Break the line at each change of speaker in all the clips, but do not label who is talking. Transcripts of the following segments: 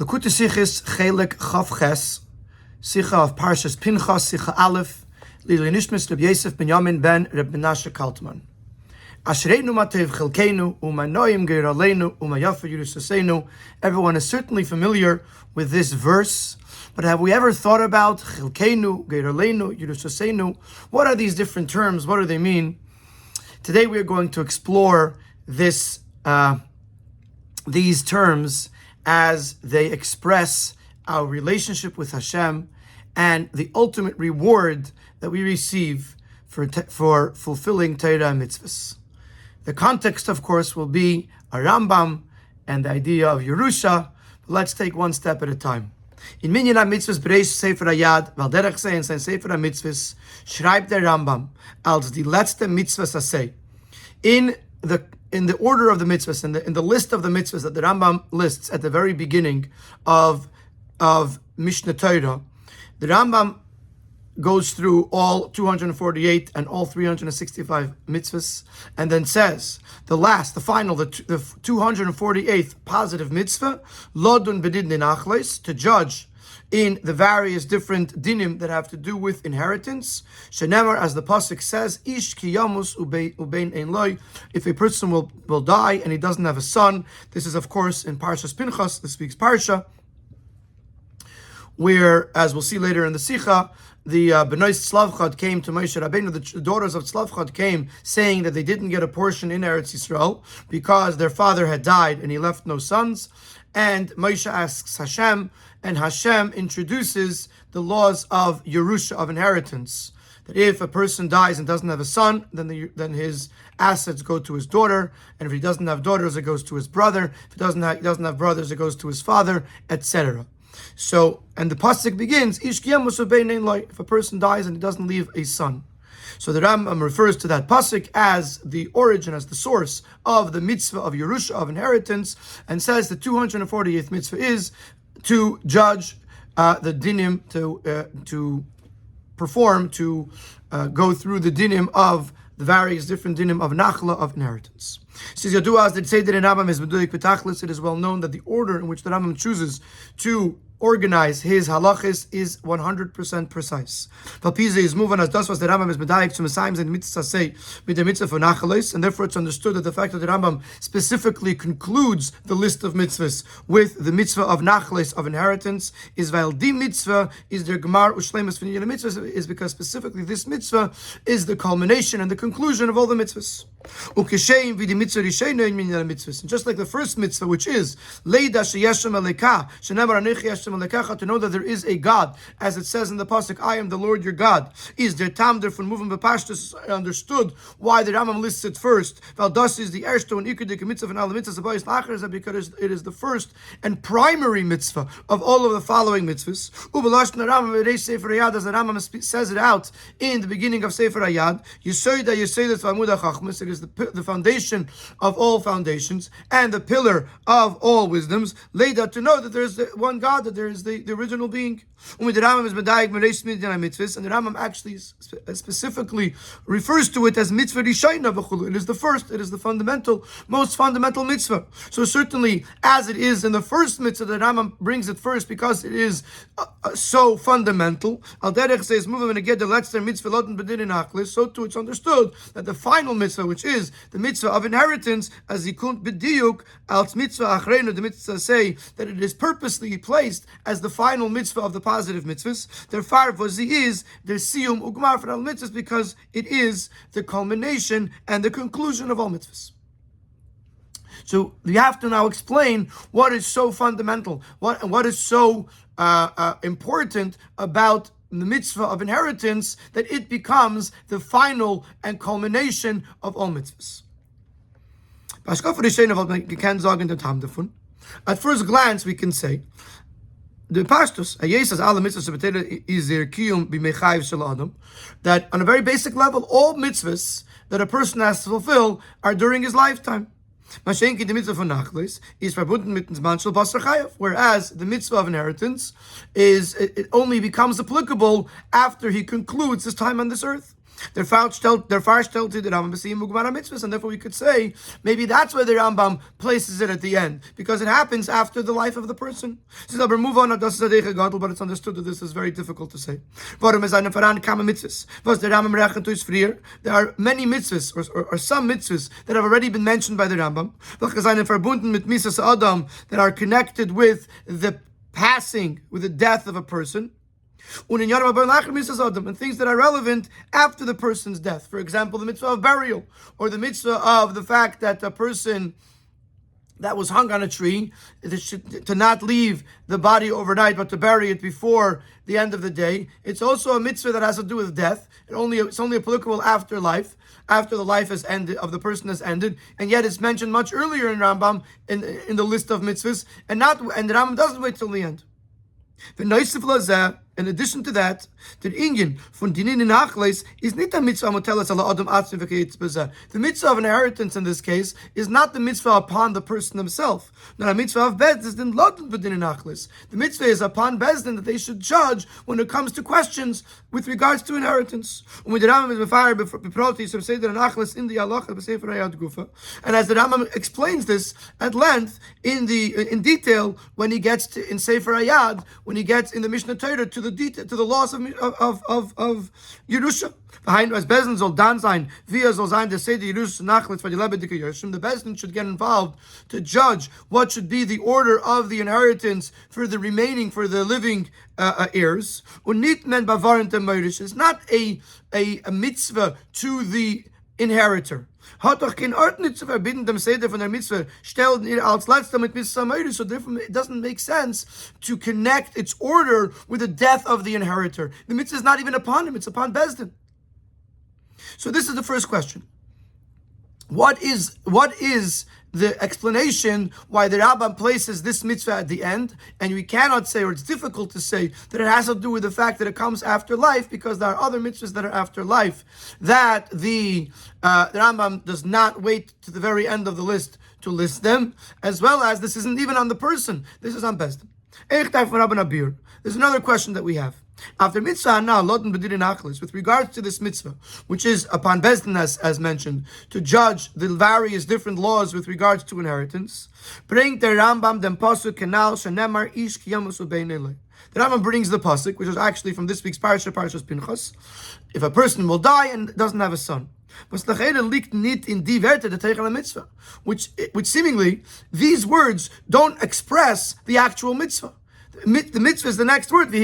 L'kutei Sichos Chelek Chaf Ches, Sicha of Parshas Pinchas, Sicha Aleph, Lili Nishmas Reb Yosef ben Yamin ben Reb Menashe Kaltman. Ashereinu matev chelkeinu, umanoim geiraleinu, umayafa yerusasenu. Everyone is certainly familiar with this verse, but have we ever thought about chelkeinu, geiraleinu, yerusasenu? What are these different terms? What do they mean? Today we are going to explore these terms as they express our relationship with Hashem and the ultimate reward that we receive for fulfilling Torah and mitzvahs. The context, of course, will be a Rambam and the idea of Yerusha. But let's take one step at a time. In Minyan HaMitzvahs Bereish Sefer HaYad, weil derech sei in sein Sefer HaMitzvahs, schreibt der Rambam als die letzte Mitzvahs asay. In the order of the mitzvahs, in the list of the mitzvahs that the Rambam lists at the very beginning of Mishnah Torah, the Rambam goes through all 248 and all 365 mitzvahs, and then says the 248th positive mitzvah, lodun bedin dinachles, to judge in the various different dinim that have to do with inheritance. Shenemar, as the pasuk says, ish ki yamus ubein ein loy, if a person will die and he doesn't have a son. This is, of course, in Parshas Pinchas, this week's parsha, where, as we'll see later in the Sicha, the Benois Tzlavchad came to Moshe Rabbeinu, the daughters of Tzlavchad came saying that they didn't get a portion in Eretz Yisrael because their father had died and he left no sons. And Moshe asks Hashem, and Hashem introduces the laws of Yerusha, of inheritance. That if a person dies and doesn't have a son, then his assets go to his daughter, and if he doesn't have daughters, it goes to his brother. If he doesn't have brothers, it goes to his father, etc. So, and the pasuk begins, if a person dies and he doesn't leave a son. So the Rambam refers to that pasuk as the origin, as the source of the mitzvah of Yerusha, of inheritance, and says the 248th mitzvah is to judge the dinim, to perform, to go through the dinim of the various different dinim of nachla, of inheritance. It is well known that the order in which the Rambam chooses to organize his halachis is 100% precise. Palpize is moving as das was the Rambam is medayik to Messiahs and mitzvah say with the mitzvah for nachales, and therefore it's understood that the fact that the Rambam specifically concludes the list of mitzvahs with the mitzvah of nachales, of inheritance, is weil di mitzvah is der gemar ushleimus v'niyah mitzvah, is because specifically this mitzvah is the culmination and the conclusion of all the mitzvahs. And just like the first mitzvah, which is Leida sheyeshem aleka, shenemar anechi yeshem alekacha, to know that there is a God, as it says in the pasuk, I am the Lord your God, is der tam der von moving bepashtus understood why the Rambam lists it first. Val das is the erste and ikudik mitzvah and all the mitzvahs about lacher, because it is the first and primary mitzvah of all of the following mitzvahs. Ubelash na Rambam v'rei Sefer HaYad, as the Rambam says it out in the beginning of Sefer HaYad, Yisoida v'amud hachachmas, it is the foundation of all foundations and the pillar of all wisdoms, laid out to know that there is one God, that there is the original being. And the Rambam actually specifically refers to it as mitzvah rishayna v'chulu. It is the first, it is the most fundamental mitzvah. So certainly, as it is in the first mitzvah, the Rambam brings it first because it is so fundamental. Al derech says, so too it's understood that the final mitzvah, which is the mitzvah of inheritance, as yikunt b'diyuk als mitzvah achreinu, the mitzvah say that it is purposely placed as the final mitzvah of the positive mitzvahs. Therefore, vozi is the siyum ugmar for all mitzvahs, because it is the culmination and the conclusion of all mitzvahs. So we have to now explain what is so fundamental, what is so important about the mitzvah of inheritance, that it becomes the final and culmination of all mitzvahs. At first glance, we can say the pashtus that on a very basic level, all mitzvahs that a person has to fulfill are during his lifetime. Whereas the mitzvah of inheritance it only becomes applicable after he concludes his time on this earth. Der Farstellte the Rambam B'Siyum Gemara Mitzvahs, and therefore we could say maybe that's why the Rambam places it at the end, because it happens after the life of the person. So I'll move on. But it's understood that this is very difficult to say. There are many mitzvahs, or some mitzvahs that have already been mentioned by the Rambam, that are connected with the passing, with the death of a person. And things that are relevant after the person's death. For example, the mitzvah of burial, or the mitzvah of the fact that a person that was hung on a tree, to not leave the body overnight, but to bury it before the end of the day. It's also a mitzvah that has to do with death. It's only applicable after life, after the life has ended, of the person has ended, and yet it's mentioned much earlier in Rambam, in the list of mitzvahs, and the Rambam doesn't wait till the end. In addition to that, the inyan von dinin in achles is not a mitzvah motelas ala adam atzmi v'keitzes b'zeh. The mitzvah of inheritance in this case is not the mitzvah upon the person himself. Not a mitzvah of bezdin lodin b'dinin achles. The mitzvah is upon bezdin that they should judge when it comes to questions with regards to inheritance. And as the Rambam explains this at length in detail when he gets to in Sefer Hayad, when he gets in the Mishnah Torah to the laws of Yerusha. Behind as Bezdin soll dann sein, wie soll sein, der Seder Yerusha nachletz for the lebendige Yerusha. The Bezdin should get involved to judge what should be the order of the inheritance for the living heirs. Und nicht men bavaren dem Meirish. It's not a mitzvah to the inheritor. Hat doch kein Ort nicht zu verbinden dem Seder von der Mitzvah, stellen ihr als letzter mit Mitzvah Meirish, so therefore it doesn't make sense to connect its order with the death of the inheritor. The mitzvah is not even upon him, it's upon Bezdin. So this is the first question. What is the explanation why the Rambam places this mitzvah at the end? And we cannot say, or it's difficult to say, that it has to do with the fact that it comes after life, because there are other mitzvahs that are after life, that the Rambam does not wait to the very end of the list to list them, as well as this isn't even on the person, this is on Bezdin. There's another question that we have. After mitzvah now, lodin b'dinin achlis, with regards to this mitzvah, which is upon Bezdin, as mentioned, to judge the various different laws with regards to inheritance, bring the Rambam dem pasuk kenal shenemar ish kiyamusu beinele. The Rambam brings the pasuk, which is actually from this week's Parshas Pinchas, if a person will die and doesn't have a son. Which seemingly, these words don't express the actual mitzvah. The mitzvah is the next word,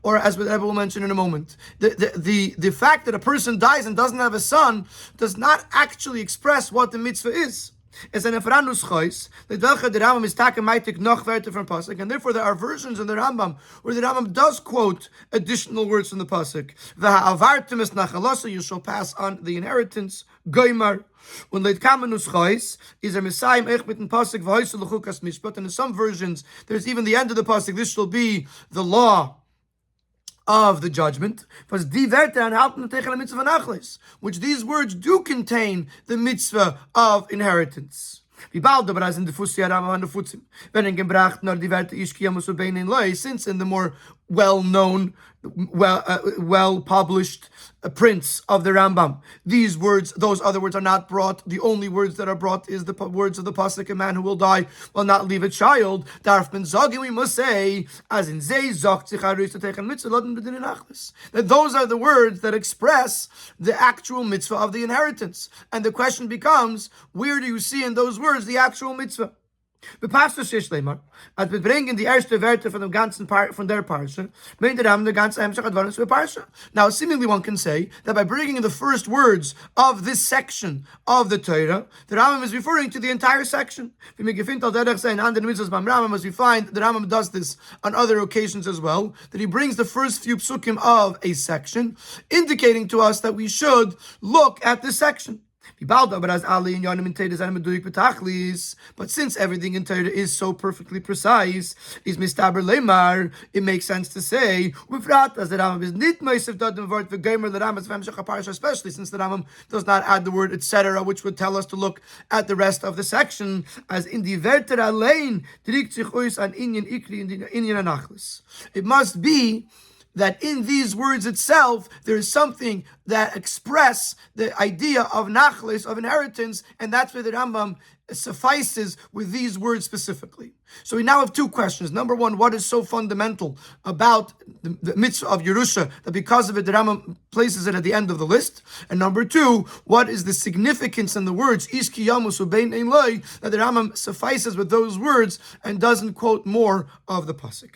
or as Rabbi will mention in a moment. The fact that a person dies and doesn't have a son does not actually express what the mitzvah is. As an Efranus chois, the Rambam is takamaitik noch werte from pasuk, and therefore there are versions in the Rambam where the Rambam does quote additional words from the pasuk. V'ha'avartim es nachalasa, you shall pass on the inheritance. Goimar. When leit kamenus chois is a Messiah ech mit pasuk v'hoysu l'chukas mishpat, and in some versions there's even the end of the pasuk. This shall be the law of the judgment, which these words do contain the mitzvah of inheritance. Since in the more well-known, well-published prints of the Rambam, those other words are not brought. The only words that are brought is the words of the pasuk: a man who will die will not leave a child. We must say, as in that those are the words that express the actual mitzvah of the inheritance. And the question becomes, where do you see in those words the actual mitzvah? The pastor says, as we bring in the erste Werte from the ganzen from their parsha, meint der Rambam the ganze Hemshech Advarim für parsha. Now, seemingly one can say that by bringing in the first words of this section of the Torah, the Rambam is referring to the entire section. As we find, the Rambam does this on other occasions as well, that he brings the first few psukim of a section, indicating to us that we should look at this section. But since everything in Torah is so perfectly precise, it makes sense to say, especially since the Rambam does not add the word etc., which would tell us to look at the rest of the section, as in the Werter allein. It must be that in these words itself, there is something that express the idea of nachlis, of inheritance, and that's where the Rambam suffices with these words specifically. So we now have two questions. Number one, what is so fundamental about the mitzvah of Yerusha that because of it the Rambam places it at the end of the list? And number two, what is the significance in the words Ish ki yamus ubein ein loi, that the Rambam suffices with those words and doesn't quote more of the pasuk?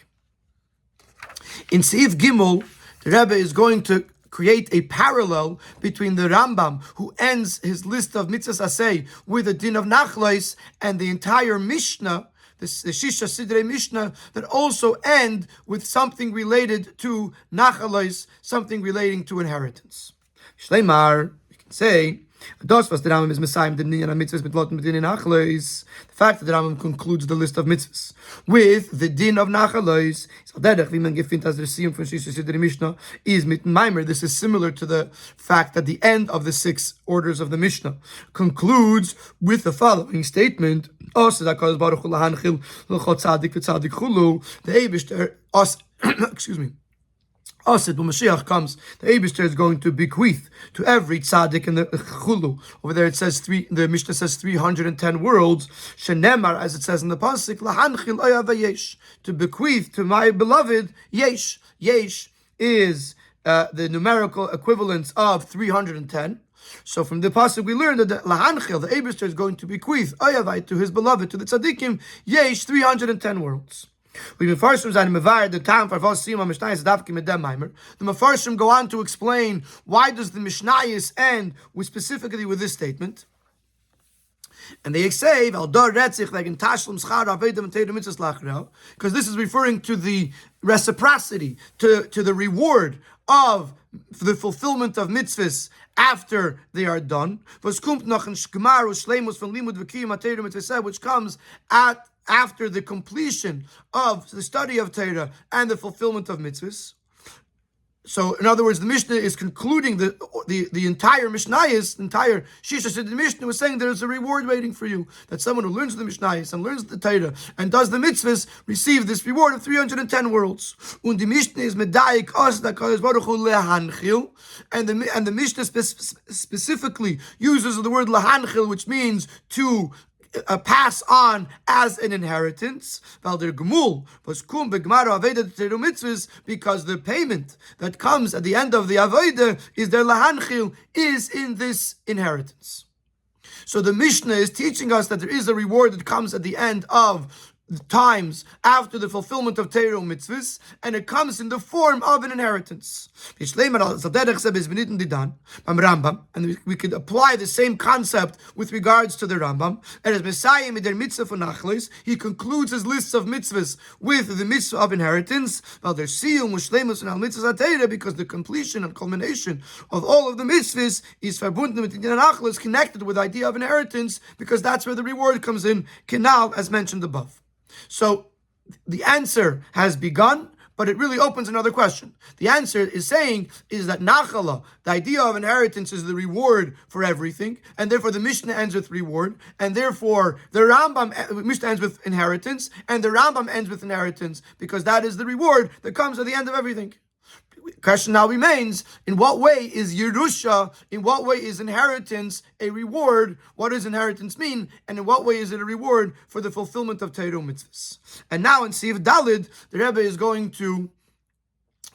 In Seif Gimel, the Rebbe is going to create a parallel between the Rambam, who ends his list of mitzvahs aseh with the din of nachlois, and the entire Mishnah, the Shisha Sidrei Mishnah, that also end with something related to nachalois, something relating to inheritance. Shleimar, we can say, das was the Rambam is Messiah, the mitzvahs mit loten mit din nachalois. The fact that the Rambam concludes the list of mitzvahs with the din of nachalois, is mit Maimer. This is similar to the fact that the end of the 6 orders of the Mishnah concludes with the following statement: excuse me. When Mashiach comes, the Eibishter is going to bequeath to every tzaddik in the chulu. Over there it says the Mishnah says 310 worlds. Shenemar, as it says in the pasuk, lahanchil oya vayesh, to bequeath to my beloved yesh. Yesh is the numerical equivalence of 310. So from the pasuk we learned that lahanchil, the Eibishter, is going to bequeath oyavai to his beloved, to the tzaddikim, yesh 310 worlds. The Mefarshim go on to explain why does the Mishnayos end specifically with this statement. And they say, because this is referring to the reciprocity, to the reward of the fulfillment of mitzvahs after they are done, which comes after the completion of the study of Torah and the fulfillment of mitzvahs. So, in other words, the Mishnah is concluding the entire Mishnayos, the entire Shisha Siddur Mishnah was saying there is a reward waiting for you. That someone who learns the Mishnayos and learns the Torah and does the mitzvahs receive this reward of 310 worlds. Und die Mishnah is medayik os da Kadosh Baruch Hu lehanchil, and the Mishnah specifically uses the word lehanchil, which means to pass on as an inheritance, because the payment that comes at the end of the avodah is their lahanchil, is in this inheritance. So the Mishnah is teaching us that there is a reward that comes at the end of times after the fulfillment of Torah mitzvahs, and it comes in the form of an inheritance. And we could apply the same concept with regards to the Rambam. And as Messiah mit der mitzvah von nachlos, he concludes his lists of mitzvahs with the mitzvah of inheritance, because the completion and culmination of all of the mitzvahs is verbunden mit der nachlos, connected with the idea of inheritance, because that's where the reward comes in, kenal, as mentioned above. So the answer has begun, but it really opens another question. The answer is that nachala, the idea of inheritance, is the reward for everything, and therefore the Mishnah ends with reward, and therefore the Mishnah ends with inheritance, and the Rambam ends with inheritance, because that is the reward that comes at the end of everything. Question now remains, in what way is Yerusha, in what way is inheritance a reward? What does inheritance mean? And in what way is it a reward for the fulfillment of Torah mitzvahs? And now in Seif Dalid, the Rebbe is going to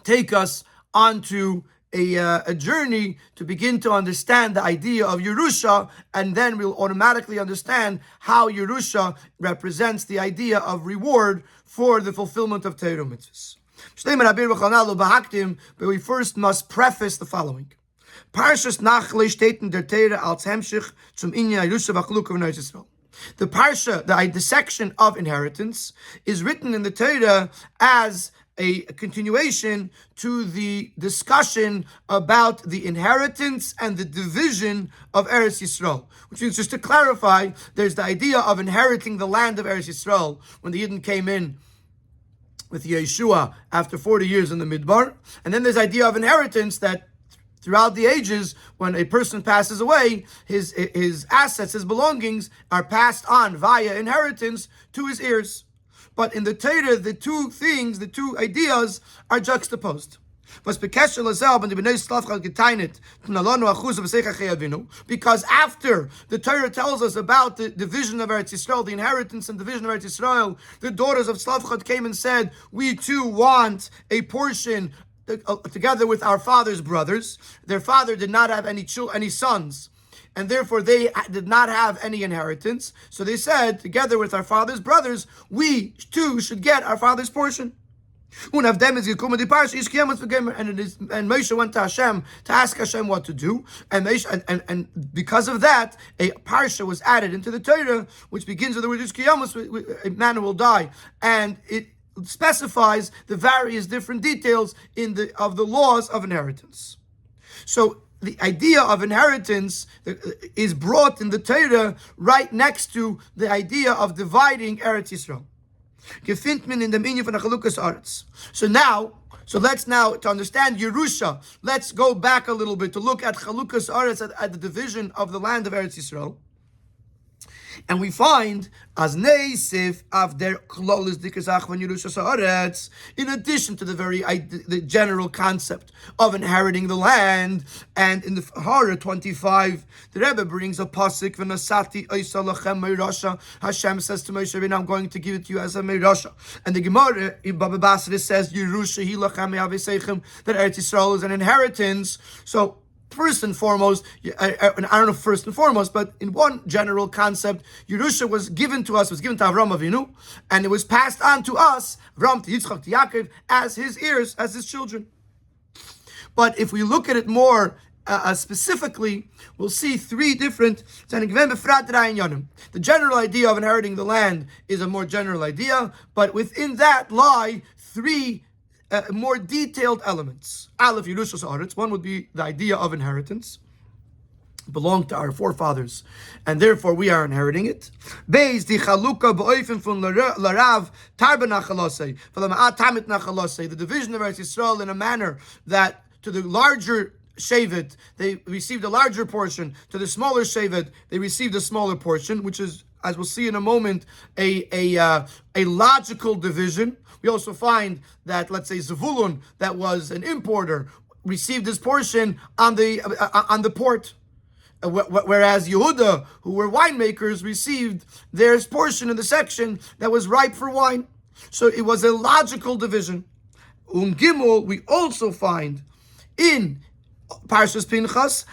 take us onto a journey to begin to understand the idea of Yerusha, and then we'll automatically understand how Yerusha represents the idea of reward for the fulfillment of Torah mitzvahs. But we first must preface the following. Parshas Nachle steht in der Torah als Hemshich zum Inyan Yerusha v'Chalukah v'Nei Yisrael. The parsha, the section of inheritance, is written in the Torah as a continuation to the discussion about the inheritance and the division of Eretz Yisrael. Which means, just to clarify, there's the idea of inheriting the land of Eretz Yisrael when the Yidden came in with Yeshua after 40 years in the Midbar. And then there's the idea of inheritance, that throughout the ages, when a person passes away, his assets, his belongings, are passed on via inheritance to his heirs. But in the Torah, the two ideas are juxtaposed. Because after the Torah tells us about the division of Eretz Yisrael, the inheritance and division of Eretz Yisrael, the daughters of Slavchot came and said, we too want a portion together with our father's brothers. Their father did not have any sons, and therefore they did not have any inheritance. So they said, together with our father's brothers, we too should get our father's portion. And Moshe went to Hashem to ask Hashem what to do, and because of that, a parsha was added into the Torah, which begins with the word Yishkiyamus, a man will die, and it specifies the various different details of the laws of inheritance. So the idea of inheritance is brought in the Torah right next to the idea of dividing Eretz Yisrael. So let's now, to understand Yerusha, let's go back a little bit to look at Chalukas Aretz, at the division of the land of Eretz Yisrael. And we find as Neisif of their Klolis Dikazach when Yerusha Sa'aretz, in addition to the general concept of inheriting the land, and in the Hara 25, the Rebbe brings a pasuk v'nasati oisa lachem meirasha. Hashem says to Moshe, I'm going to give it to you as a meirasha. And the Gemara in Baba Basra says Yerusha hi lachem yaveseichem, that Eretz Yisrael is an inheritance. So first and foremost, I don't know first and foremost, but in one general concept, Yerusha was given to Avraham Avinu, and it was passed on to us, Avraham, to Yitzchak, to Yaakov, as his heirs, as his children. But if we look at it more specifically, we'll see three different. The general idea of inheriting the land is a more general idea, but within that lie three more detailed elements. Aleph Yerushas Aretz. One would be the idea of inheritance, belonged to our forefathers, and therefore we are inheriting it. Beis di chaluka b'oifen fun larav tarba nachalosei v'lama'at tamit nachalosei. The division of Eretz Yisrael in a manner that to the larger shevet they received a larger portion, to the smaller shevet they received a smaller portion, which is, as we'll see in a moment, a logical division. We also find that, let's say, Zevulun, that was an importer, received his portion on the port, whereas Yehuda, who were winemakers, received their portion in the section that was ripe for wine. So it was a logical division. Gimel, we also find in Parshas Pinchas,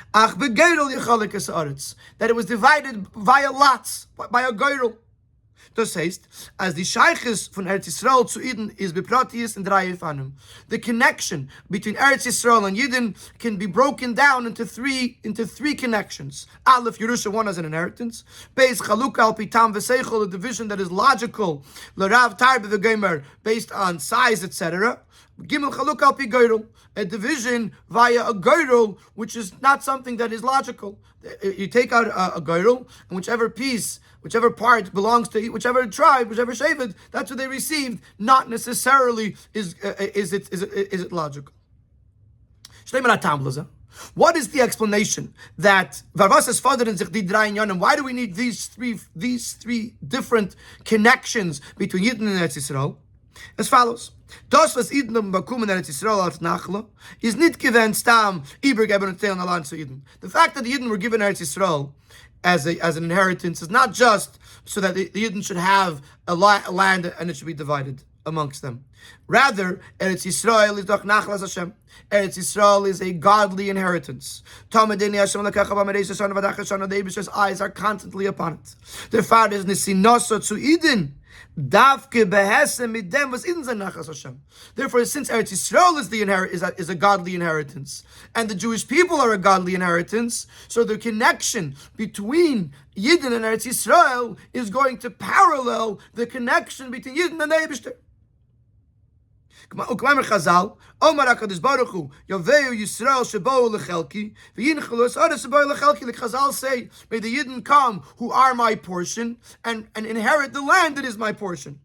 that it was divided via lots, by a geirel. Das heißt, as the Sheiches von Eretz Yisrael zu Eden is bepratius in drei Efanim. The connection between Eretz Yisrael and Yidden can be broken down into three connections. Aleph Yerusha, one as an inheritance. Beis Chalukah al Pitam v'Seichel, a division that is logical. L'Rav Tarbe v'Gemer, based on size, etc. Gimel Chalukah al Pi Geirel, a division via a geirel, which is not something that is logical. You take out a geirel, and whichever part belongs to whichever tribe, whichever shevet, that's what they received. Not necessarily is it logical. What is the explanation that why do we need these three different connections between Yidden and Eretz Yisrael? As follows. Das, was Eden bekommen in Eretz Yisrael als Nachla, is nicht gewähnt stam übergeben und teilen allein zu Eden. The fact that the Eden were given Eretz Yisrael as an inheritance is not just so that the Eden should have a land and it should be divided amongst them. Rather, Eretz Yisrael is doch Nachlas Hashem. Eretz Yisrael is a godly inheritance. The Eibishter's eyes are constantly upon it. The father is Nisinoso zu Eden. Therefore, since Eretz Yisrael is a godly inheritance, and the Jewish people are a godly inheritance, so the connection between Yidden and Eretz Yisrael is going to parallel the connection between Yidden and the Eibishter. Chazal, Omar HaKadosh Baruch Hu, Yoveu Yisrael shebou lechelki, v'yinchelus others shebou lechelki. The Chazal say, may the Yidden come who are my portion and inherit the land that is my portion.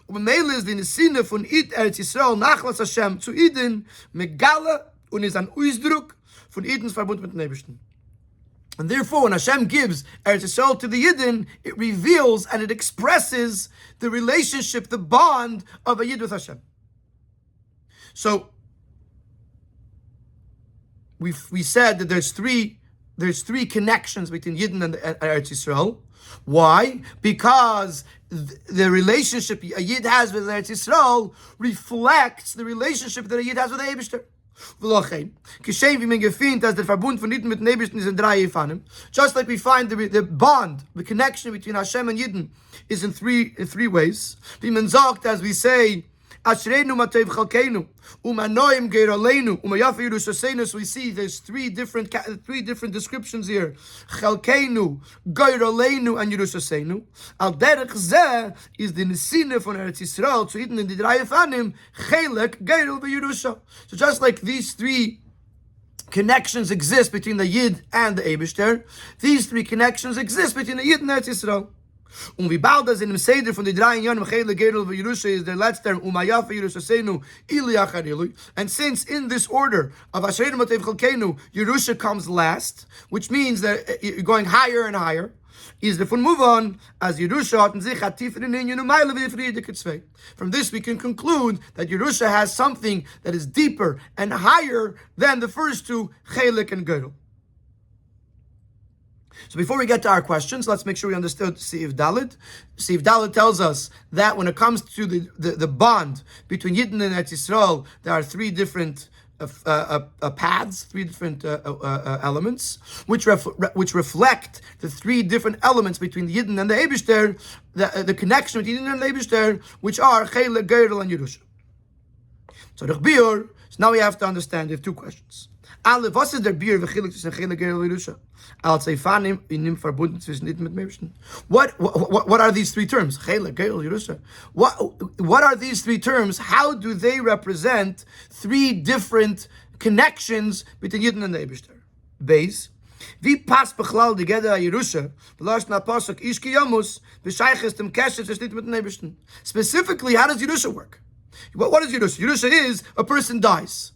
U'memele is the Nesina von Eretz Yisrael nachlas Hashem zu Eden megala und is an Ausdruck von Edens Verbund mit dem Eibishter. And therefore, when Hashem gives Eretz Yisrael to the Yidden, it reveals and it expresses the relationship, the bond of a Yid with Hashem. So, we said that there's three connections between Yidden and Eretz Yisrael. Why? Because the relationship a Yid has with Eretz Yisrael reflects the relationship that a Yid has with the Eibishter. Just like we find the bond, the connection between Hashem and Yidden is in three ways. As we say, so we see there's three different descriptions here. Chelkeinu, Gourarie, and Yerushaseinu. Al derech zeh is the nesine von Eretz Yisrael to Eden in the Drei Fanim, Chelek, Gourarie, Yerusha. So just like these three connections exist between the Yid and the Eibishter, these three connections exist between the Yid and Eretz Yisrael. Und wie bald das in dem Seder von den 3 Jahren Chelek Gourarie Yerusha is der letzter Yafa Yerushaseinu Ili Acharilu. And since in this order of Ashereinu Matev Chelkeinu Yerusha comes last, which means that you're going higher and higher, is the von move on as Yerusha hat in sich hat tiefer in Inyan und Meile wie Friede Kitzvei. From this we can conclude that Yerusha has something that is deeper and higher than the first two Chelek and Gourarie. So before we get to our questions, let's make sure we understood Seif Dalet. Seif Dalet tells us that when it comes to the bond between Yidden and Eretz Yisrael, there are three different paths, three different elements, which reflect the three different elements between the Yidden and the Eibishter, the connection between Yidden and the Eibishter, which are Chelek, Gourarie, and Yerusha. So now we have to understand. We have two questions. Was ist der Bier Chelek zwischen Chelek Gourarie und Yerusha? Als Eifanim in verbunden zwischen Yidden mit Menschen. What are these three terms? Chelek, Gourarie, Yerusha. What are these three terms? How do they represent three different connections between Yidden and the Eibishter? Beis. Wie passt bechlal together a Yerusha? Belasht na pasuk ish ki yamus b'shayches dem keshet zwischen mit den Eibishter. Specifically, how does Yerusha work? What is Yerusha? Yerusha is a person dies.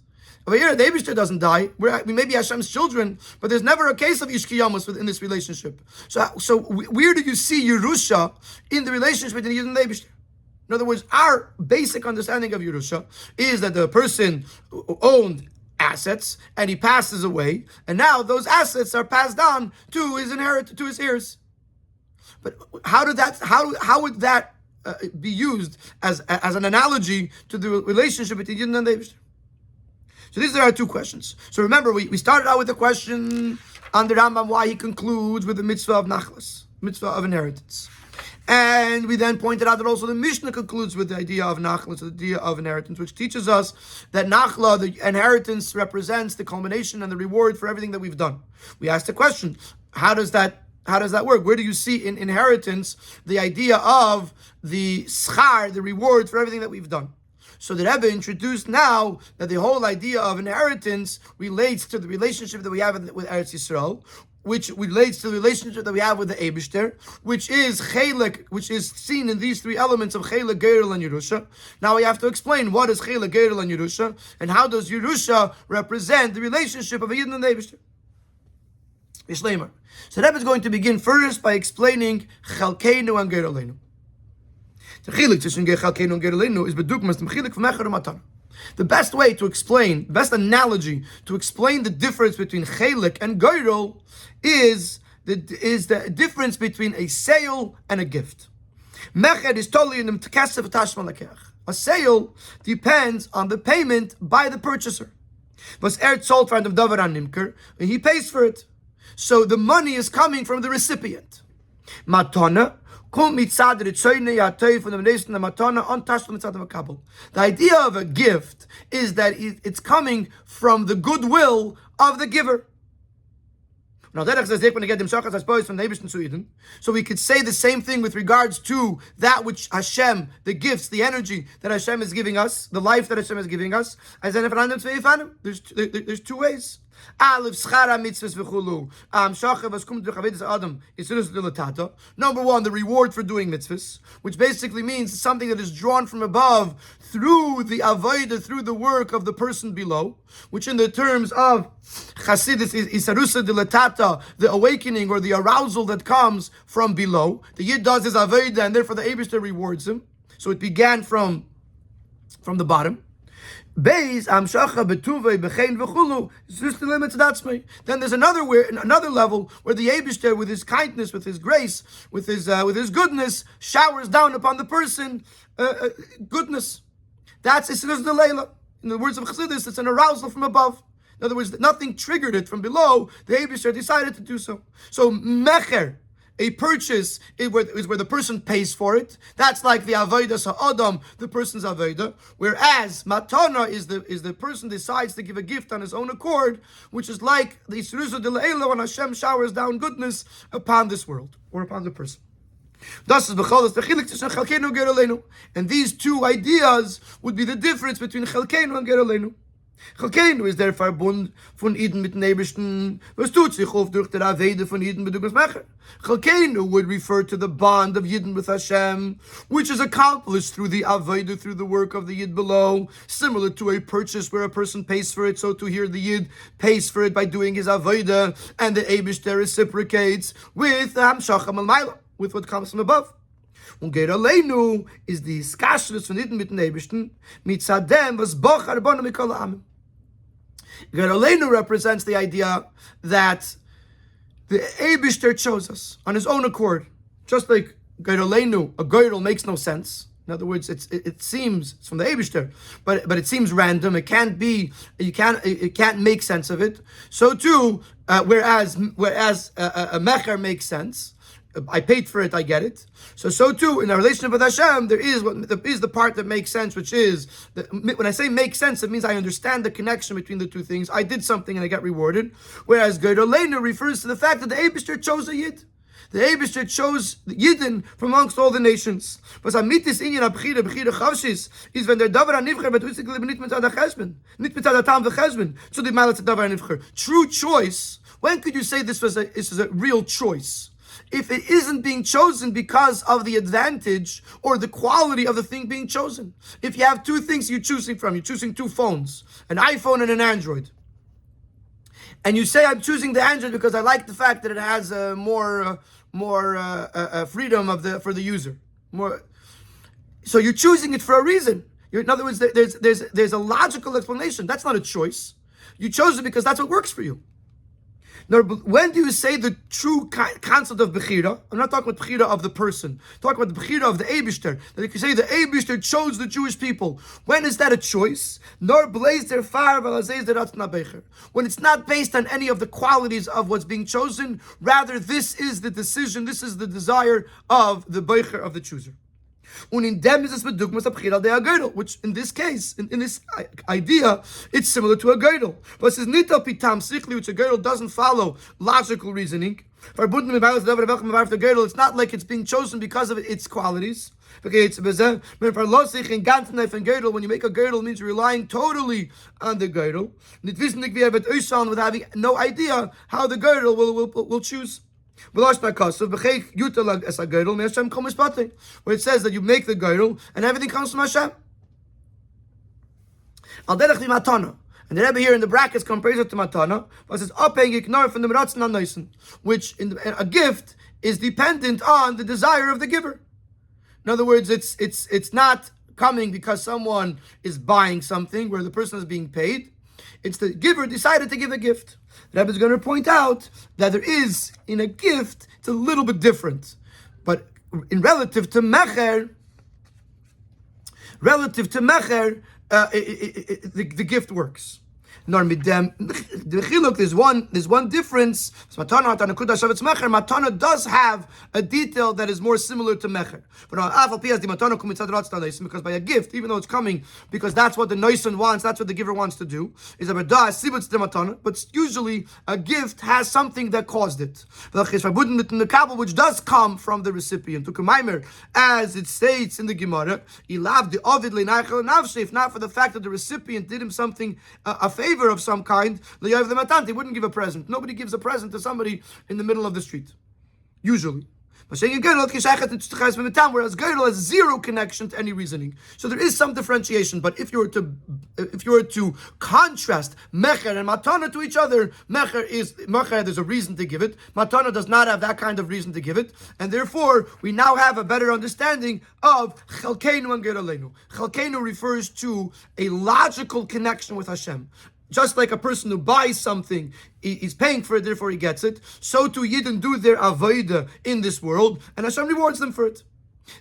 Over here, the Eibishter doesn't die. We may be Hashem's children, but there's never a case of Ishkiyamus in this relationship. So where do you see Yerusha in the relationship between Yid and the Eibishter? In other words, our basic understanding of Yerusha is that the person owned assets and he passes away, and now those assets are passed on to his heirs. But how would that be used as an analogy to the relationship between Yid and the Eibishter? So these are our two questions. So remember, we started out with a question on the Rambam, why he concludes with the mitzvah of nachlas, mitzvah of inheritance. And we then pointed out that also the Mishnah concludes with the idea of nachlas, the idea of inheritance, which teaches us that nachla, the inheritance, represents the culmination and the reward for everything that we've done. We asked the question, how does that work? Where do you see in inheritance the idea of the schar, the reward for everything that we've done? So the Rebbe introduced now that the whole idea of inheritance relates to the relationship that we have with Eretz Yisrael, which relates to the relationship that we have with the Eibishter, which is Chelek, which is seen in these three elements of Chelek, Gourarie, and Yerusha. Now we have to explain what is Chelek, Gourarie, and Yerusha, and how does Yerusha represent the relationship of a Yid and the Eibishter. Yishleimer. So the Rebbe is going to begin first by explaining Chelkeinu and Gourarie. The chilek zwischen Chelkeinu and Gourarie is bedugmas dem chilek from Mecher and Matana. The best way to explain, best analogy to explain the difference between Chelek and Gourarie is the difference between a sale and a gift. Mecher is totally in the kesef tashma lekech. A sale depends on the payment by the purchaser. Was sold for the davar an nimker, and he pays for it. So the money is coming from the recipient. Matana. The idea of a gift is that it's coming from the goodwill of the giver. So we could say the same thing with regards to that which Hashem, the gifts, the energy that Hashem is giving us, the life that Hashem is giving us. There's two ways. Number one, the reward for doing mitzvahs, which basically means something that is drawn from above through the avodah, through the work of the person below, which in the terms of Chassidus is isarusa dilatata, the awakening or the arousal that comes from below. The Yid does his avodah, and therefore the Eibishter rewards him. So it began from the bottom. Beis amshacha betuvei bechein v'chulu. Just the limits. That's me. Then there's another level where the Eibishter, with his kindness, with his grace, with his goodness, showers down upon the person goodness. That's Isrus de Leila. In the words of Chassidus, it's an arousal from above. In other words, nothing triggered it from below. The Eibishter decided to do so. So mecher, a purchase, is where the person pays for it. That's like the avodah ha'adam, the person's avodah. Whereas matana is the person decides to give a gift on his own accord, which is like the Isruza de Leila when Hashem showers down goodness upon this world or upon the person. And these two ideas would be the difference between Chelkeinu and Gerolenu. Chelkeinu is der Verbund von Eden mit den Eibishten, was tut sich auf durch der Avede von Eden bedugmas Mecher. Chelkeinu would refer to the bond of Yidden with Hashem, which is accomplished through the Avede, through the work of the Yid below, similar to a purchase where a person pays for it, so to here the Yid pays for it by doing his Avede, and the Eibishter reciprocates with Hamshacham al-Maila, with what comes from above. Und Gerolenu is the Skashrus von Eden mit den Eibishten, mitzadem was bochar bono mikol ha'amim. Gerolenu represents the idea that the Eibishter chose us on his own accord. Just like Gerolenu, a Gerol makes no sense. In other words, it seems it's from the Eibishter, but it seems random. It can't be. It can't make sense of it. So too, whereas a mecher makes sense. I paid for it, I get it. So too, in our relationship with Hashem, there is the part that makes sense, which is, when I say make sense, it means I understand the connection between the two things. I did something and I got rewarded. Whereas Gerolenu refers to the fact that the Eibishter chose a Yid. The Eibishter chose Yidden from amongst all the nations. Was amitis inyan abchira chavshis is when der davar hanivcher but usik nit mitzad hacheshbon, nit mitzad hatam v'cheshbon. So the malat davar hanivcher. True choice. When could you say this was a real choice? If it isn't being chosen because of the advantage or the quality of the thing being chosen. If you have two things you're choosing from, you're choosing two phones, an iPhone and an Android. And you say, I'm choosing the Android because I like the fact that it has more freedom for the user. So you're choosing it for a reason. In other words, there's a logical explanation. That's not a choice. You chose it because that's what works for you. Now, when do you say the true concept of Bechira? I'm not talking about Bechira of the person. I'm talking about the Bechira of the Eibishter. That you can say the Eibishter chose the Jewish people. When is that a choice? Nor blaze their fire when it's not based on any of the qualities of what's being chosen. Rather, this is the decision, this is the desire of the Becher, of the chooser. Which in this case, in this idea, it's similar to a girdle. But it's which a girdle doesn't follow logical reasoning. It's not like it's being chosen because of its qualities. When you make a girdle, it means you're relying totally on the girdle, with having no idea how the girdle will choose. Where it says that you make the girdle and everything comes from Hashem. And the Rabbi here in the brackets compares it to matana, but says from the which in a gift is dependent on the desire of the giver. In other words, it's not coming because someone is buying something where the person is being paid. It's the giver decided to give a gift. The Rabbi is going to point out that there is, in a gift, it's a little bit different. But in relative to Mecher, the gift works. Nor midem the chiluk. There's one difference. Matana does have a detail that is more similar to mecher. But because by a gift, even though it's coming because that's what the noisan wants, that's what the giver wants to do, is a matana. But usually a gift has something that caused it, which does come from the recipient. As it states in the Gemara, if not for the fact that the recipient did him something, a favor of some kind, he wouldn't give a present. Nobody gives a present to somebody in the middle of the street, usually. Whereas Girdle has zero connection to any reasoning. So there is some differentiation, but if you if you were to contrast mecher and matana to each other, mecher there's a reason to give it. Matana does not have that kind of reason to give it, and therefore we now have a better understanding of chelkeinu and geraleinu. Chelkeinu refers to a logical connection with Hashem. Just like a person who buys something, he's paying for it, therefore he gets it. So too Yidden do their avodah in this world, and Hashem rewards them for it.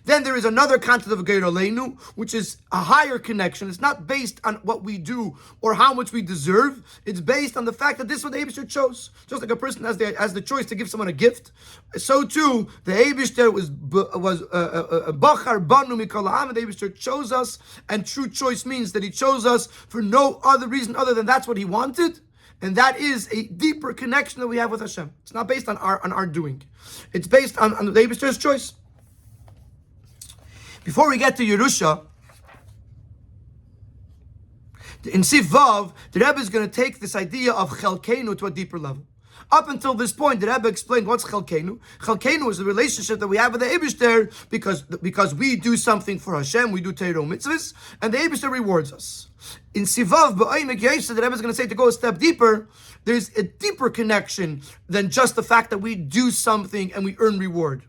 Then there is another concept of Geir Aleinu, which is a higher connection. It's not based on what we do or how much we deserve. It's based on the fact that this is what the Eibishter chose. Just like a person has the choice to give someone a gift, so too the Eibishter was Bachar Banu Mikol Ha'am. The Eibishter chose us, and true choice means that He chose us for no other reason other than that's what He wanted. And that is a deeper connection that we have with Hashem. It's not based on our doing. It's based on the Eibishter's choice. Before we get to Yerusha, in Sif Vav, the Rebbe is going to take this idea of Chelkeinu to a deeper level. Up until this point, the Rebbe explained what's Chelkeinu. Chelkeinu is the relationship that we have with the Eibishter because we do something for Hashem, we do Teiro mitzvahs, and the Eibishter rewards us. In Sif Vav, B'Oimek Yesha, the Rebbe is going to say to go a step deeper, there's a deeper connection than just the fact that we do something and we earn reward.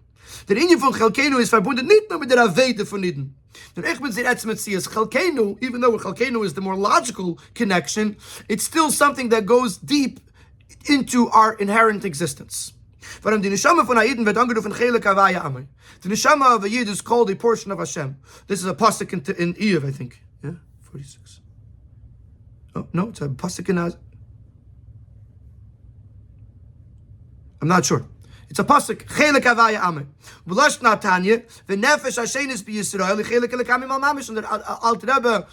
Der Inyan von Chelkeinu is verbunden nicht nur mit der Avede von Yidden. Der Ich bin sehr Etzmetzias Chelkeinu, even though Chelkeinu is the more logical connection, it's still something that goes deep into our inherent existence. Varam die Neshama von Yidden wird angerufen Chelek Havaya Amai. The Neshama of a Yid is called a portion of Hashem. This is a pasuk in Eiv, I think. Yeah, 46. Oh no, it's a pasuk in I'm not sure. It's a pasuk. Chelek Havaya Amai. V'losh Natanya v'nefesh Hashenis b'Yisrael chelek elakami mal mamish. And the Alter Rebbe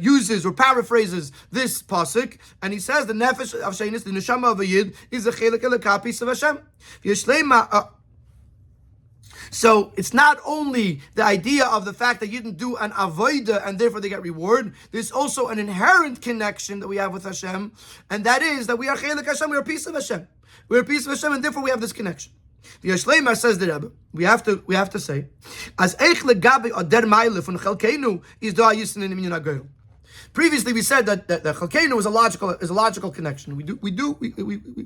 uses or paraphrases this pasuk, and he says the nefesh of Hashenis, the neshama of a yid, is a chelek elakah piece of Hashem. So it's not only the idea of the fact that you didn't do an avodah and therefore they get reward. There's also an inherent connection that we have with Hashem, and that is that we are chelek Hashem. We are a piece of Hashem. We're a piece of Hashem, and therefore we have this connection. The Yashleimar says the Rebbe, we have to say, as eich legabe oder meile von Chelkeinu is da yisn in minyan hagol. Previously, we said that the Chelkeinu is a logical connection.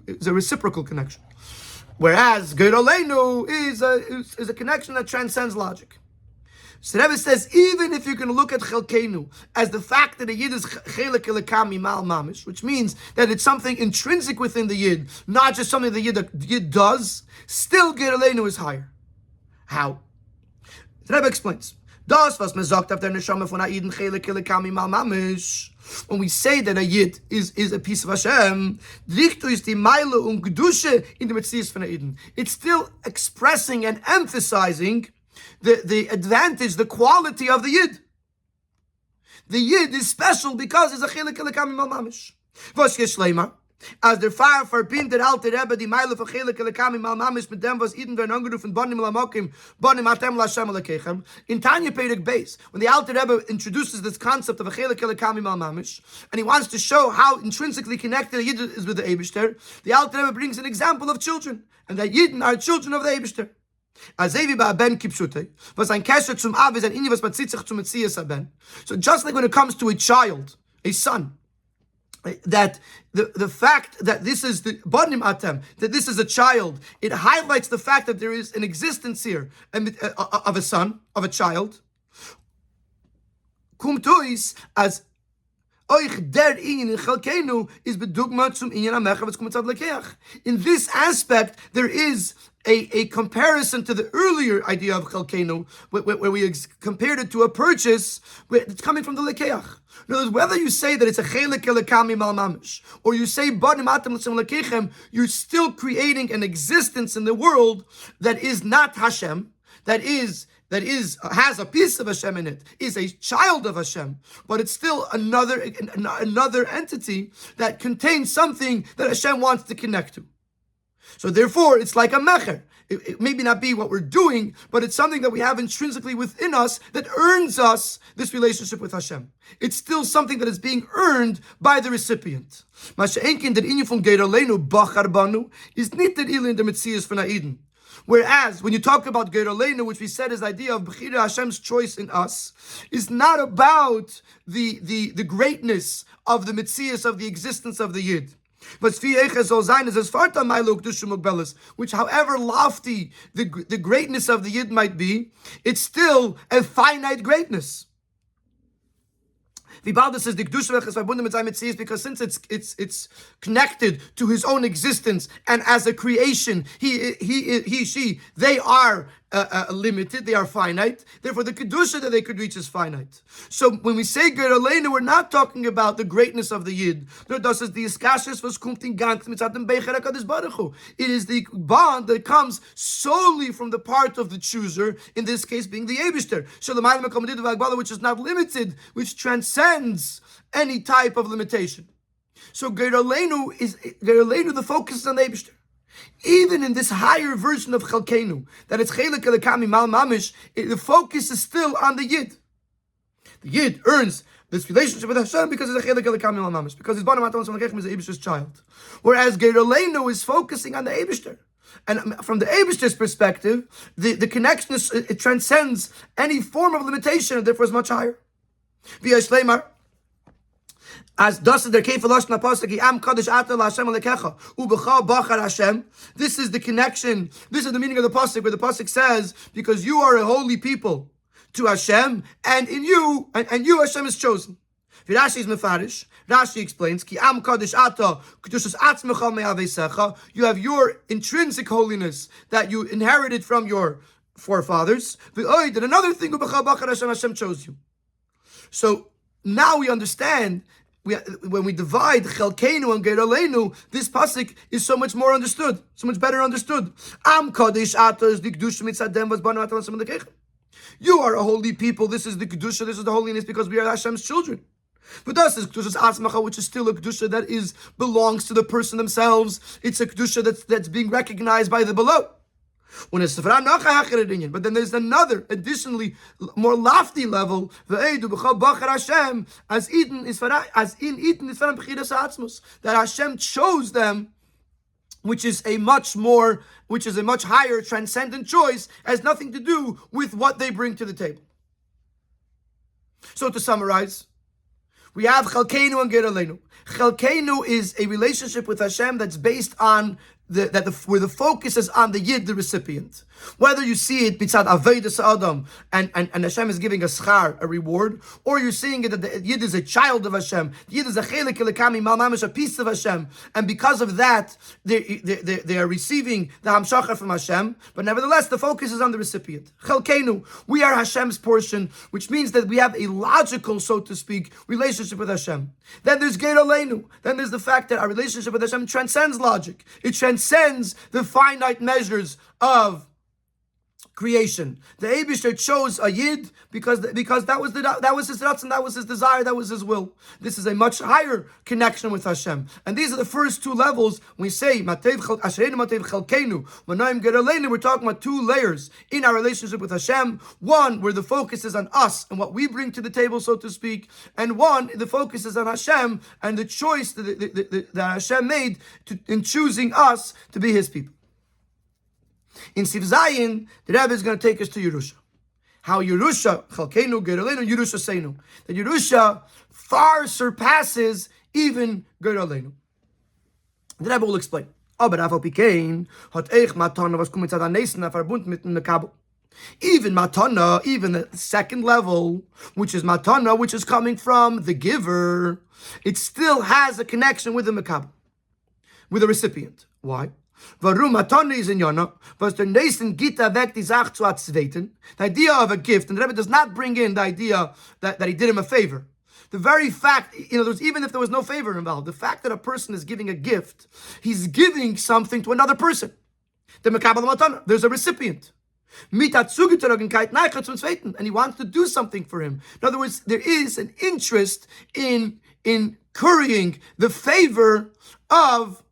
It's a reciprocal connection, whereas Gourarie is a connection that transcends logic. So the Rebbe says, even if you're going to look at Chelkeinu as the fact that a Yid is Chelek Elakami Mal Mamish, which means that it's something intrinsic within the Yid, not just something the Yid does, still Geraleinu is higher. How? The Rebbe explains. Das was man sagt auf der Neshama von Yidin Chelek Elakami Mal Mamish. When we say that a Yid is a piece of Hashem, Richtu is die Meile und Gedusche in der Metzias von Yidin. It's still expressing and emphasizing the advantage, the quality of the Yid. The Yid is special because he's a Chelek Elakami Mal Mamish. Was Yeshleimar, as der Fahrer verbindet Alter Rebbe die Meile von Chelek Elakami Mal Mamish mit dem, was Yidden werden angerufen, Bonim Lamokim, Bonim Atem Lashem Alekechem. In Tanya Perek Beis, when the Alter Rebbe introduces this concept of a Chelek Elakami Mal Mamish, and he wants to show how intrinsically connected a Yid is with the Eibishter, the Alter Rebbe brings an example of children, and that Yidden are children of the Eibishter. So just like when it comes to a child, a son, that the fact that this is the Bonim Atem, that this is a child, it highlights the fact that there is an existence here of a son, of a child. As in this aspect, there is a comparison to the earlier idea of Chelkeinu, where we compared it to a purchase it's coming from the Lekeach. In other words, whether you say that it's a Chelek Elakami Mal Mamish, or you say Banim Atem L'Shem Lekechem, you're still creating an existence in the world that is not Hashem, that has a piece of Hashem in it, is a child of Hashem, but it's still another entity that contains something that Hashem wants to connect to. So therefore, it's like a mecher. It may not be what we're doing, but it's something that we have intrinsically within us that earns us this relationship with Hashem. It's still something that is being earned by the recipient. Mashe enkin der inyan von Geiraleinu bachar banu is nicht der Ile in der Metzias von Yidden. Whereas when you talk about Gourarie, which we said is the idea of Bechira, Hashem's choice in us, is not about the greatness of the Metzias, of the existence of the Yid. But which, however lofty the greatness of the Yid might be, it's still a finite greatness. Vibalda says the kedusha because since it's connected to his own existence, and as a creation, she, they are limited, they are finite. Therefore, the kedusha that they could reach is finite. So when we say Gourarie, we're not talking about the greatness of the Yid. It is the bond that comes solely from the part of the chooser, in this case being the Eibishter, which is not limited, which transcends any type of limitation. So Gourarie, the focus is on the Eibishter. Even in this higher version of Chelkenu, that it's Chelek Elekami Mal Mamish, the focus is still on the Yid. The Yid earns this relationship with Hashem because it's a Chelek Elekami Mal Mamish, because his Bana Matan Samachechem is the Eibishter's child. Whereas Gourarie is focusing on the Eibishter. And from the Eibishter's perspective, the connection it transcends any form of limitation, and therefore is much higher. Via Shleimar, as does der Kefalosh Napostaki Am Kadosh Atel Hashem Alekecha Ubecha Bachar Hashem. This is the connection. This is the meaning of the pasuk, where the pasuk says, "Because you are a holy people to Hashem, and in you, and you Hashem is chosen." Rashi is mefarish. Rashi explains, "Ki Am Kadosh Ata Kedushas Atzmecha Me'avesecha." You have your intrinsic holiness that you inherited from your forefathers. And another thing, Ubecha Bachar Hashem, Hashem chose you. So now we understand. When we divide Chelkenu and Gourarie, this pasuk is so much more understood, so much better understood. Am Kadosh Ata is the kedusha mitzadem was banu atam lekech. You are a holy people. This is the kedusha. This is the holiness because we are Hashem's children. But this is kedusha's atzmacha, which is still a kedusha that belongs to the person themselves. It's a kedusha that's being recognized by the below. But then there's another, additionally, more lofty level. That Hashem chose them, which is a much higher transcendent choice, has nothing to do with what they bring to the table. So to summarize, we have Chelkenu and Gourarie. Chelkenu is a relationship with Hashem that's based on where the focus is on the Yid, the recipient. Whether you see it bitzad Avedas Adam and Hashem is giving a schar, a reward, or you're seeing it that the Yid is a child of Hashem, the Yid is a Chelek Elekami Mal Mamish, a piece of Hashem, and because of that they are receiving the Hamshacha from Hashem. But nevertheless, the focus is on the recipient. Chelkenu, we are Hashem's portion, which means that we have a logical, so to speak, relationship with Hashem. Then there's Gourarie. Then there's the fact that our relationship with Hashem transcends logic. It transcends the finite measures of creation. The Eibishter chose a Yid because that was his ratzon, that was his desire, that was his will. This is a much higher connection with Hashem. And these are the first two levels. When we say Matev Chelkenu, Manaim Gourarie, we're talking about two layers in our relationship with Hashem. One where the focus is on us and what we bring to the table, so to speak, and one the focus is on Hashem and the choice that Hashem made in choosing us to be His people. In Siv Zayin, the Rabbi is going to take us to Yerusha. How Yerusha, Chelkenu, Gourarie, Yerusha Seinu. That Yerusha far surpasses even Gourarie. The Rabbi will explain. Aber afal pikein hat eich matana was kommt zu der nächsten verbunden mit dem Kabel. Even matana, even the second level, which is matana, which is coming from the giver, it still has a connection with the makabel, with the recipient. Why? Warum matana is in Yona, was der nächsten Gita weg die Sache zu zweiten. The idea of a gift, and the Rebbe does not bring in the idea that he did him a favor. The very fact, in other words, even if there was no favor involved, the fact that a person is giving a gift, he's giving something to another person. The makabel matana, there's a recipient. And he wants to do something for him. In other words, there is an interest in currying the favor of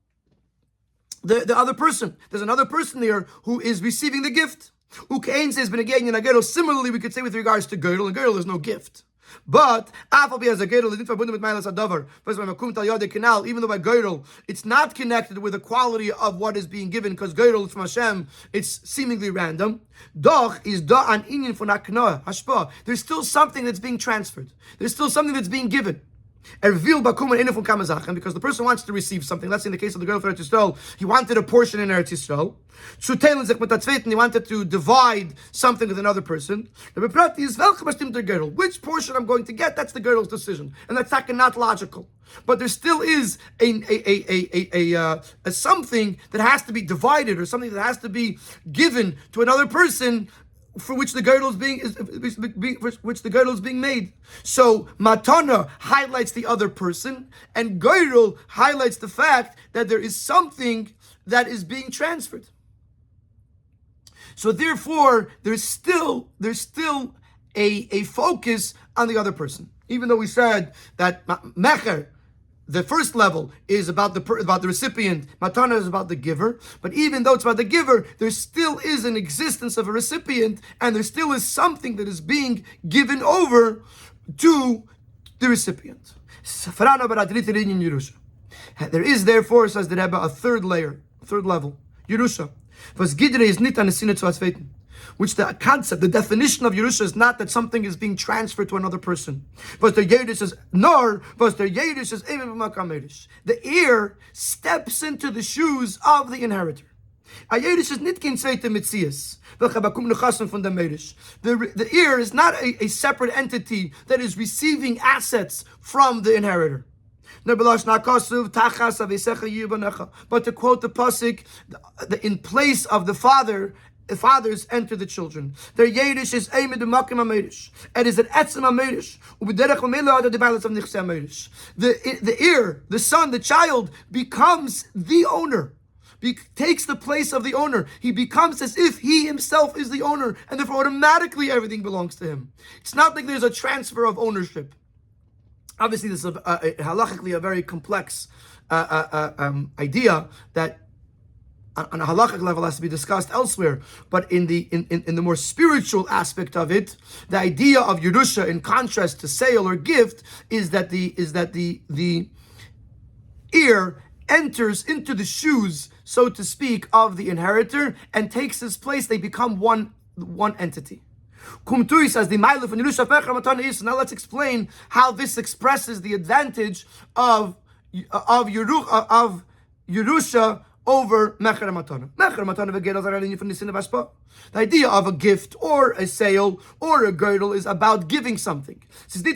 the other person. There's another person there who is receiving the gift. Similarly, we could say with regards to girdle, and girdle is no gift. But as a girdle, even though by girdle it's not connected with the quality of what is being given, because girdle is from Hashem, it's seemingly random. Doch is da an inyan for naknoah hashpa. There's still something that's being transferred. There's still something that's being given. Because the person wants to receive something. Let's say in the case of the girl of Eretz Yisrael, he wanted a portion in Eretz Yisrael. He wanted to divide something with another person. Which portion I'm going to get, that's the girdle's decision. And that's not logical. But there still is a something that has to be divided, or something that has to be given to another person, for which the girdle is being made. So matana highlights the other person, and girdle highlights the fact that there is something that is being transferred. So therefore, there's still a focus on the other person, even though we said that mecher, the first level, is about the recipient. Matana is about the giver. But even though it's about the giver, there still is an existence of a recipient, and there still is something that is being given over to the recipient. There is therefore, says the Rebbe, a third level, Yerusha. Which the concept, the definition of Yerusha is not that something is being transferred to another person. But the Yerish is the heir steps into the shoes of the inheritor. The heir is not a separate entity that is receiving assets from the inheritor. But to quote the pasuk, in place of the fathers enter the children. Their Yiddish is aimed the makim amedish. It is an etzem amedish. The heir, the son, the child becomes the owner. Takes the place of the owner. He becomes as if he himself is the owner, and therefore automatically everything belongs to him. It's not like there's a transfer of ownership. Obviously, this is halachically a very complex idea that on a halachic level has to be discussed elsewhere, but in the more spiritual aspect of it, the idea of Yerusha, in contrast to sale or gift, is that the heir enters into the shoes, so to speak, of the inheritor and takes his place. They become one entity. Kumtui says the Ma'iluf and Yerusha Fecher Matana is. Now let's explain how this expresses the advantage of Yerusha over Mecher Matana. Mecher Matana v'Gedel Zarelin from the sin of Ashpa. The idea of a gift or a sale or a girdle is about giving something. It's not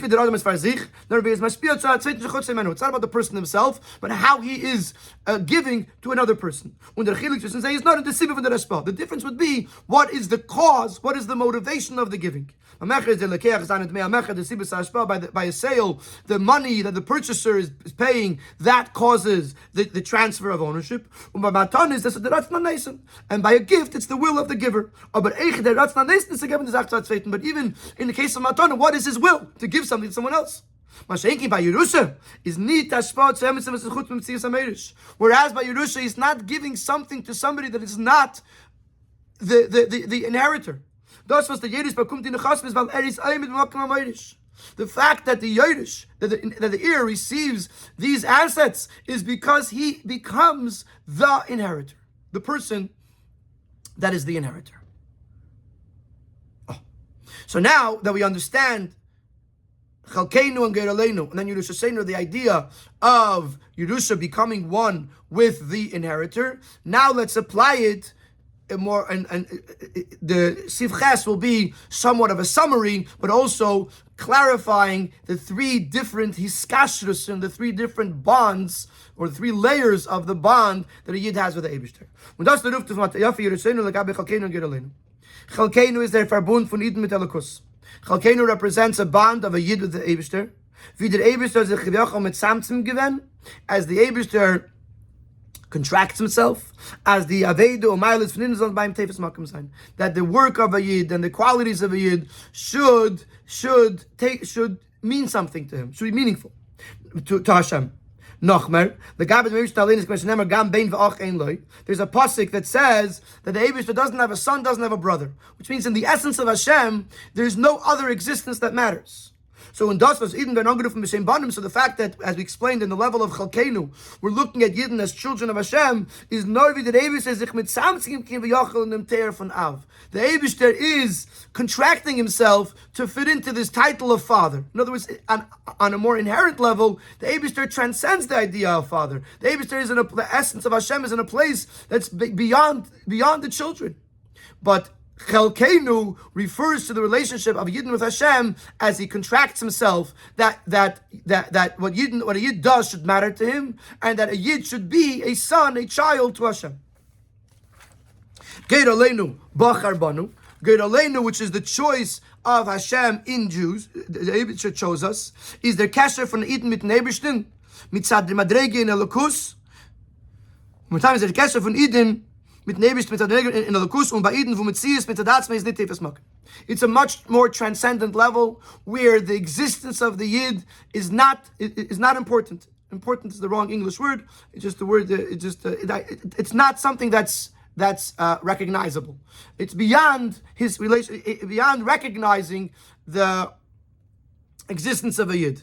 about the person himself, but how he is giving to another person. The difference would be, what is the cause, what is the motivation of the giving? By a sale, the money that the purchaser is paying, that causes the transfer of ownership. And by a gift, it's the will of the giver. But even in the case of matana, what is his will? To give something to someone else. Whereas by Yerusha, he's not giving something to somebody that is not the inheritor. The fact that the Yerish, that the heir receives these assets, is because he becomes the inheritor, the person that is the inheritor. So now that we understand Chelkeinu and Geiraleinu, and then Yerusha Seinu, the idea of Yerusha becoming one with the inheritor, now let's apply it more, and the Sivches will be somewhat of a summary, but also clarifying the three different hiskashrus and the three different bonds, or the three layers of the bond that a Yid has with the Eibishter. Chelkeinu is der Verbund von Eden mit Elokus. Chelkeinu represents a bond of a Yid with the Eibishter. Wie der Eibishter sich gewiachal mit Samtzim gewen, as the Eibishter contracts himself, as the Avedu or Mailis von Inzon beim Tefes Makom sein, that the work of a Yid and the qualities of a Yid should mean something to him, should be meaningful to Hashem. Nochmer, the Gabbat Meish Talin is question number Gam Bein V'Ach Ein Loi. There's a pasuk that says that the Eibishter doesn't have a son, doesn't have a brother, which means in the essence of Hashem, there's no other existence that matters. So in das was Eden ben angerufen b'shem banim. So the fact that, as we explained in the level of Chelkenu, we're looking at Yidden as children of Hashem, is Norvi the Eibishter sich mit Samzim kim v'yachal in dem Teir von Av. The Eibishter is contracting himself to fit into this title of father. In other words, on a more inherent level, the Eibishter transcends the idea of father. The Eibishter is the essence of Hashem is in a place that's beyond the children. But Chelkenu refers to the relationship of Yidden with Hashem as he contracts himself, that what a Yid does should matter to him, and that a Yid should be a son, a child to Hashem. Geir Aleinu Bachar Banu. Geir Aleinu, which is the choice of Hashem in Jews, the Eibishter chose us, is der Kesher von Eden mit Neibishtin, mitzad der Madrege in Elokus. Momentan ist der Kesher von Eden mit Neibishtin, mit Madrege in Elokus, und bei Eden, wo mit sie ist, mit der Datsme ist nicht Tefes Mak. It's a much more transcendent level where the existence of the Yid is not important. Important is the wrong English word. It's just the word. It's not something that's recognizable. It's beyond his relation, beyond recognizing the existence of a Yid.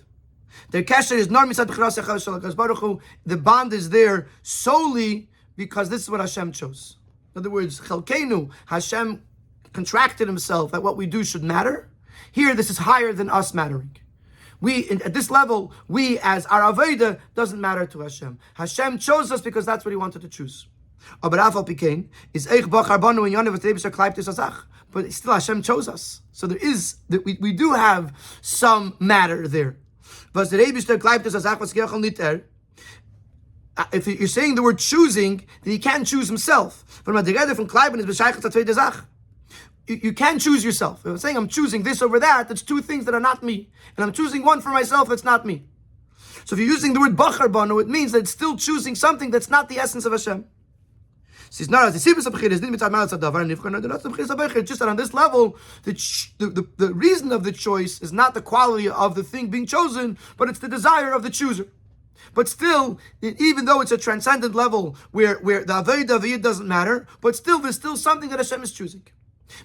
The kesher is nor misad b'chiras echad shel HaKadosh Baruch Hu. The bond is there solely because this is what Hashem chose. In other words, Chelkenu, Hashem contracted himself that what we do should matter. Here, this is higher than us mattering. At this level, we as our Aveda doesn't matter to Hashem. Hashem chose us because that's what He wanted to choose. But still Hashem chose us. So there is, we do have some matter there. If you're saying the word choosing, then He can't choose Himself. You can't choose yourself. If I'm saying I'm choosing this over that, that's two things that are not me. And I'm choosing one for myself that's not me. So if you're using the word Bachar Banu, it means that it's still choosing something that's not the essence of Hashem. Just that on this level, the reason of the choice is not the quality of the thing being chosen, but it's the desire of the chooser. But still, even though it's a transcendent level where the Aved of Yid doesn't matter, but still there's still something that Hashem is choosing.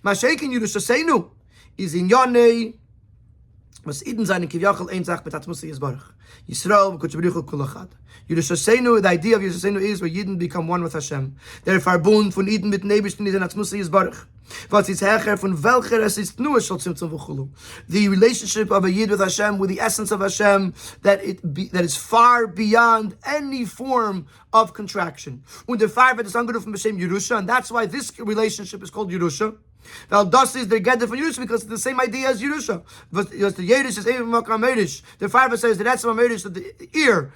Masheikin Yerushaseinu is in Yonei, was Eden seinen Kivyachal ein Sach mit Atmusi Yisbarach. Yisrael v'Kodesh Kol Echad. Yerushaseinu, the idea of Yerushaseinu is where Yidden become one with Hashem. Der Verbund von Eden mit Neibishtin is in Atmusi Yisbarach. Was ist Hecher von welcher es ist nur Shal Tzimtzum v'Chulu. The relationship of a Yid with Hashem, with the essence of Hashem, that is far beyond any form of contraction. Und der Farbe ist angerufen b'Shem Yerusha, and that's why this relationship is called Yerusha. Well, das is the Gedder from Yerusha because it's the same idea as Yerusha. The Yerish is even Makam Merish. The Farbe says that that's Merish, that the ear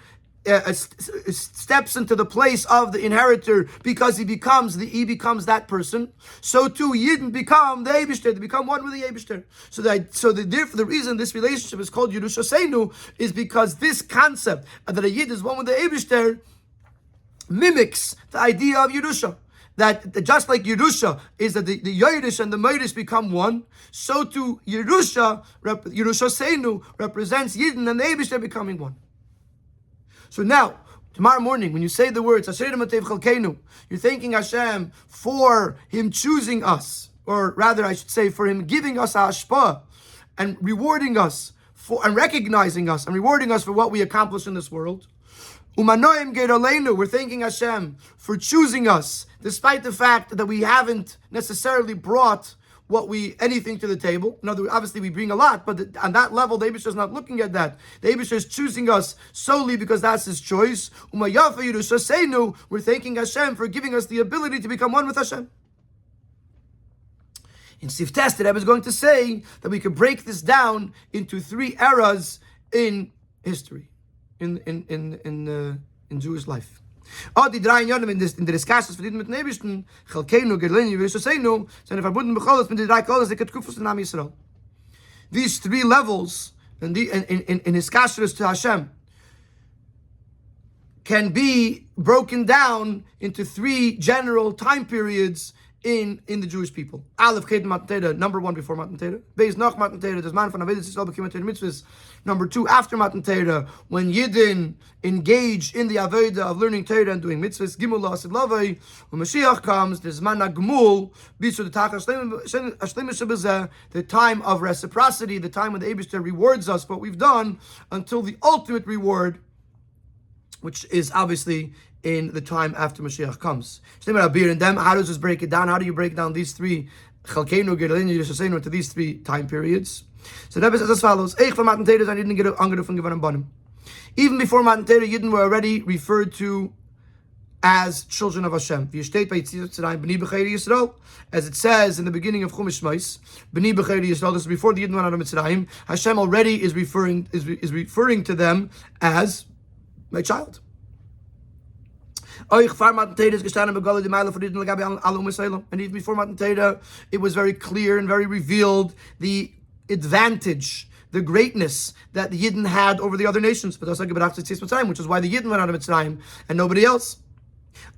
steps into the place of the inheritor because he becomes that person. So too Yidden become the Eibishter. They become one with the Eibishter. The reason this relationship is called Yerusha Seinu is because this concept that a Yid is one with the Eibishter mimics the idea of Yerusha. That just like Yerusha is that the Yerush and the Meirish become one, so too Yerusha Seinu represents Yidden and the Eibishter becoming one. So now, tomorrow morning, when you say the words, you're thanking Hashem for Him choosing us, or rather I should say for Him giving us a hashpah and rewarding us and recognizing us and rewarding us for what we accomplish in this world. We're thanking Hashem for choosing us, despite the fact that we haven't necessarily brought anything to the table. In other words, obviously we bring a lot, but on that level, the Eibishter is not looking at that. The Eibishter is choosing us solely because that's His choice. We're thanking Hashem for giving us the ability to become one with Hashem. In Sif Test, the Rebbe is going to say that we could break this down into three eras in history, in Jewish life. Die drei Jahren in der Diskussions verdienen mit Nebischen, Chelkenu, Gerleni, Yerushaseinu, sind verbunden mit alles mit den drei Kolas, die Ketkufus in Am Yisrael. These three levels in his kashrus to Hashem can be broken down into three general time periods in the Jewish people. Aleph Ket Matan Torah, number 1 before Matan Torah. Beis Nach Matan Torah, there's man from Avodas Yisrael b'kiyum Torah mitzvahs. Number 2 after Matan Torah, when Yidden engage in the avodah of learning Torah and doing mitzvahs. Gimul La'asid Lavai. When Mashiach comes, there's man Gmul B'Yisur the time of reciprocity, the time when the Eibishter rewards us for what we've done, until the ultimate reward, which is obviously in the time after Mashiach comes. And them, how does this break it down? How do you break down these three Chelkeinu, Geralinu, Yishasenu into these 3 time periods? So Rabbi says as follows: even before Matan Torah, Yidden were already referred to as children of Hashem. As it says in the beginning of Chumash Shmos, B'nai B'chei Yisrael, this is before the Yidden went out of Mitzrayim, Hashem already is referring to them as my child. And even before Matan Torah, it was very clear and very revealed the advantage, the greatness that the Yidden had over the other nations, which is why the Yidden went out of Mitzrayim and nobody else.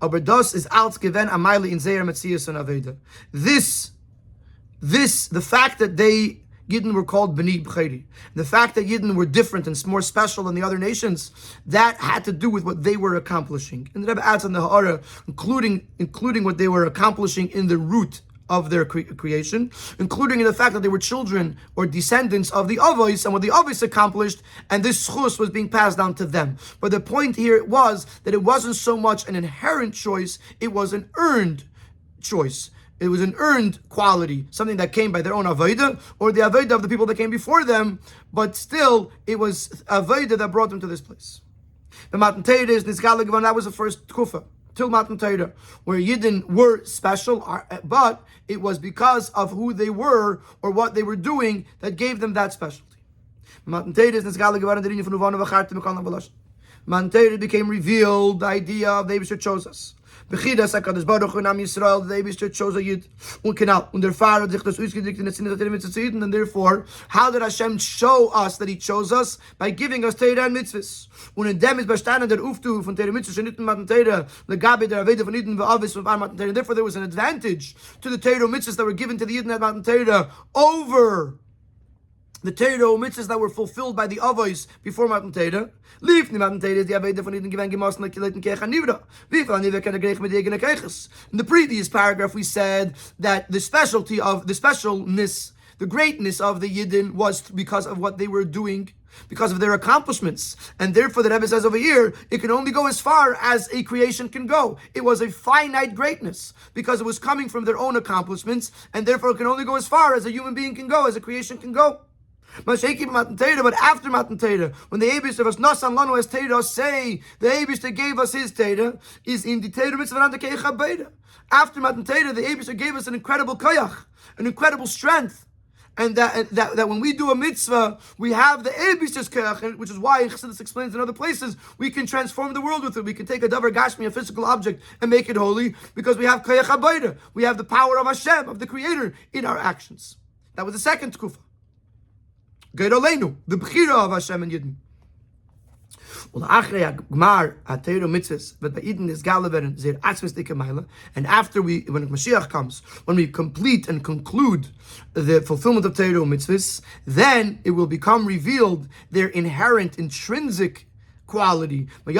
The fact that Yidden were called B'nai B'chei, the fact that Yidden were different and more special than the other nations, that had to do with what they were accomplishing. And the Rebbe adds on the Ha'ara, including what they were accomplishing in the root of their creation, including in the fact that they were children or descendants of the Avos, and what the Avos accomplished, and this schus was being passed down to them. But the point here was that it wasn't so much an inherent choice, it was an earned choice. It was an earned quality, something that came by their own avodah, or the avodah of the people that came before them, but still, it was avodah that brought them to this place. The Matan Torah is Nizgalig, that was the first kufa, till Matan Torah, where Yidden were special, but it was because of who they were, or what they were doing, that gave them that specialty. Matan Torah is Nizgalig, Matan Torah became revealed, the idea of the Eibishter chose us. Bechidas HaKadosh Baruch Hu Nam Yisrael, the Eibishter chose a Yid, und der Fahrer hat sich das ausgedrückt in der Sinne der Torah mitzvahs, and therefore, how did Hashem show us that He chose us? By giving us Torah and mitzvahs. Und in dem ist bestanden der Uftu von Torah mitzvahs, und Matan Torah, legabe der Aveda von Yidden v'Avis von Matan Torah. Therefore, there was an advantage to the Torah mitzvahs that were given to the Yidden at Matan Torah over the Torah mitzvahs that were fulfilled by the Avos before Matan Torah. Lief ni Matan Torah is the Aveda von Yidden given gemassen like Kilet and Kech Anivra. Wie viel Anivra kann Grech mit Egen Keches. In the previous paragraph, we said that the specialty of the specialness, the greatness of the Yidden was because of what they were doing, because of their accomplishments. And therefore, the Rebbe says over here, it can only go as far as a creation can go. It was a finite greatness, because it was coming from their own accomplishments, and therefore it can only go as far as a human being can go, as a creation can go. But after Matan Torah, when the Eibishter was Nasan Lanu as Torah, say the Eibishter gave us His Torah, is in the Torah mitzvah and the Keich HaBeida. After Matan Torah, the Eibishter gave us an incredible koyach, an incredible strength, and that when we do a mitzvah, we have the Eibishter's koyach, which is why Chassidus explains in other places, we can transform the world with it. We can take a davar gashmi, a physical object, and make it holy, because we have Keich HaBeida. We have the power of Hashem, of the Creator, in our actions. That was the second kufa. Geirolenu, the bechira of Hashem and Yidden. And after when Mashiach comes, when we complete and conclude the fulfillment of Torah mitzvahs, then it will become revealed their inherent, intrinsic quality. The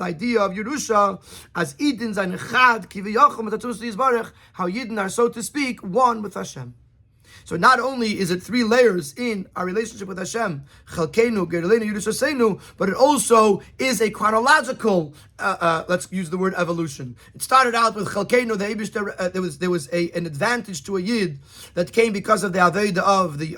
idea of Yerusha as Eden seine Chad, how Yidden are, so to speak, one with Hashem. So not only is it 3 layers in our relationship with Hashem, Chelkeinu, Geralenu, Yerushaseinu, but it also is a chronological, let's use the word evolution. It started out with Chelkeinu, the Eibishter, there was an advantage to a Yid that came because of the Aveda of the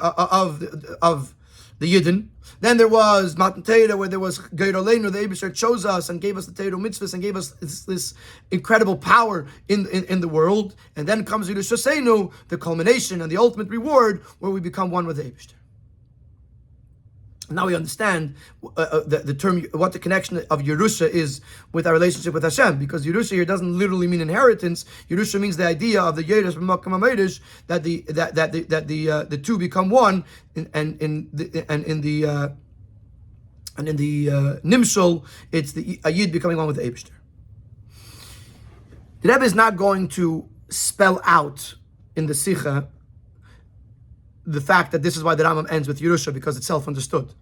Yidden. Then there was Matan Torah, where there was Geirolenu, the Eibishter chose us and gave us the Torah mitzvahs and gave us this incredible power in the world. And then comes Yerushaseinu, the culmination and the ultimate reward, where we become one with the Eibishter. Now we understand the term, what the connection of Yerusha is with our relationship with Hashem, because Yerusha here doesn't literally mean inheritance. Yerusha means the idea of the Yerush b'makam hameidish, that the two become one, and in the Nimshul, it's a Yid becoming one with the Eibishter. The Rebbe is not going to spell out in the Sikha the fact that this is why the Rambam ends with Yerusha, because it's self-understood.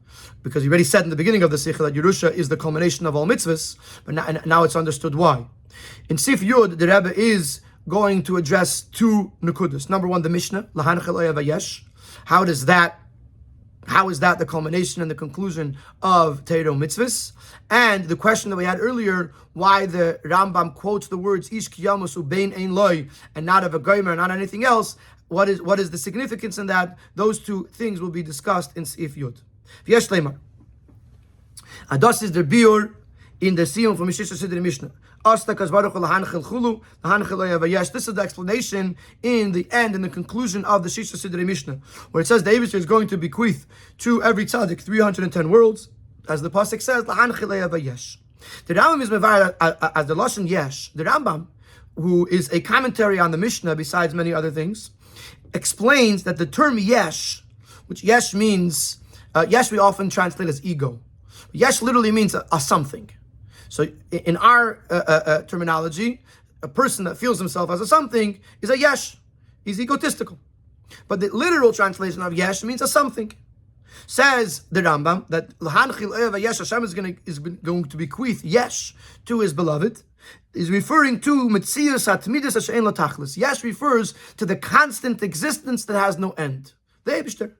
Because he already said in the beginning of the Sikha that Yerusha is the culmination of all mitzvahs, but now it's understood why. In Sif Yud, the Rebbe is going to address two nukudas. Number one, the Mishnah, Lahanchel Oya Vayesh. How is that the culmination and the conclusion of Teiro mitzvahs? And the question that we had earlier, why the Rambam quotes the words Ish Kiyamus Ubein Ein Loi and not of a Gomer, not anything else. What is the significance in that? Those two things will be discussed in Sif Yud. V'yesh Leimar. Ados is the biur in the Siyum from Mishisha Sidri Mishnah. This is the explanation in the end, in the conclusion of the Shisha Sidri Mishnah, where it says the Eibusher is going to bequeath to every tzaddik 310 worlds, as the pasuk says. The Rambam is mevar as the lashon yesh. The Rambam, who is a commentary on the Mishnah besides many other things, explains that the term yesh, which yesh means, yesh we often translate as ego. Yesh literally means a something. So in our terminology, a person that feels himself as a something is a yesh. He's egotistical. But the literal translation of yesh means a something. Says the Rambam that Hashem is going to bequeath yesh to his beloved, is referring to Metzius Hatmidus Hashem Latachlis. Yesh refers to the constant existence that has no end. The Eibishter.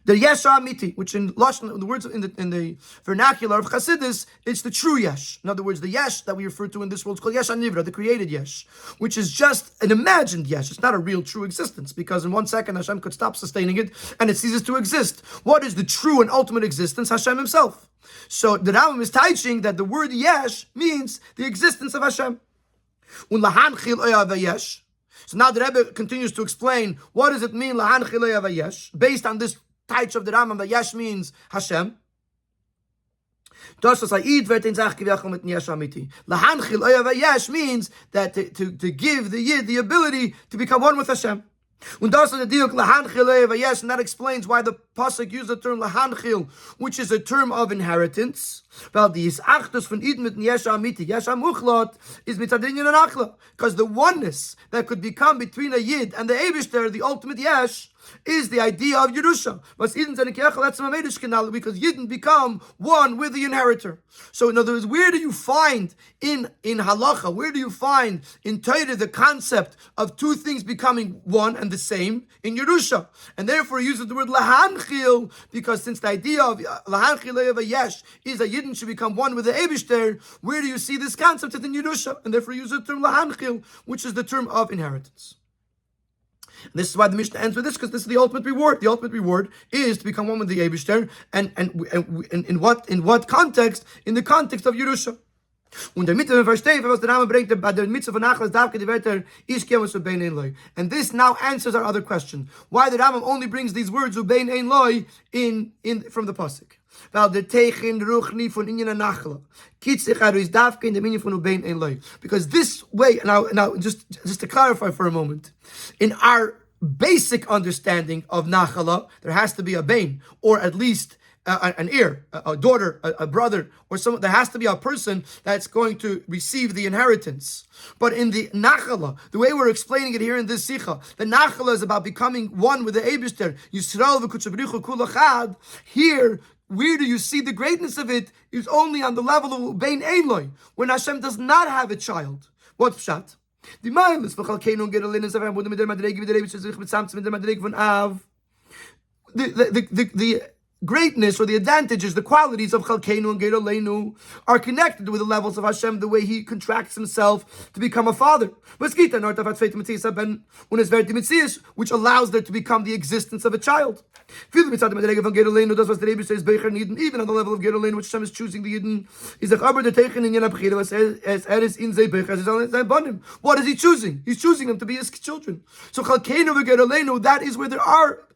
The Yesh Amiti, which in Lashon, the words in the vernacular of Chassidus, it's the true Yesh. In other words, the Yesh that we refer to in this world is called Yesh HaNivra, the created Yesh, which is just an imagined Yesh. It's not a real true existence, because in 1 second Hashem could stop sustaining it and it ceases to exist. What is the true and ultimate existence? Hashem himself. So the Rambam is teaching that the word Yesh means the existence of Hashem. So now the Rebbe continues to explain what does it mean Lahan Chilei Vayesh, based on this Taich of the Rambam that Yesh means Hashem. Yesh means that to give the Yid the ability to become one with Hashem. And that explains why the pasuk used the term lahanchil, which is a term of inheritance. Because the oneness that could become between a Yid and the Eibishter, the ultimate Yesh, is the idea of Yerusha. Because Yidden become one with the inheritor. So in other words, where do you find in halacha, where do you find in Torah the concept of two things becoming one and the same? In Yerusha. And therefore he uses the word lahanchil, because since the idea of lahanchil yesh is that Yidden should become one with the Eibishter, where do you see this concept in Yerusha? And therefore he uses the term lahanchil, which is the term of inheritance. And this is why the Mishnah ends with this, because this is the ultimate reward. The ultimate reward is to become one with the Eibishter, and in what context? In the context of Yerusha. And this now answers our other question: why the Rambam only brings these words "ubein ein loi" in from the pasuk. Because this way, now just to clarify for a moment, in our basic understanding of nachala, there has to be a bain, or at least an heir, a daughter, a brother, or someone. There has to be a person that's going to receive the inheritance. But in the nachala, the way we're explaining it here in this sikha, the nachala is about becoming one with the Eibishter. Yisrael v'kutchabrichu kulachad. Here, where do you see the greatness of it? Is only on the level of bein eloi, when Hashem does not have a child. What pshat? The greatness or the advantages, the qualities of Chelkeinu and Gedoleinu are connected with the levels of Hashem, the way He contracts Himself to become a father, which allows there to become the existence of a child. Even on the level of Gedoleinu, which Hashem is choosing the Yidden, what is He choosing? He's choosing them to be His children. So Chelkeinu and Gedoleinu, that is where there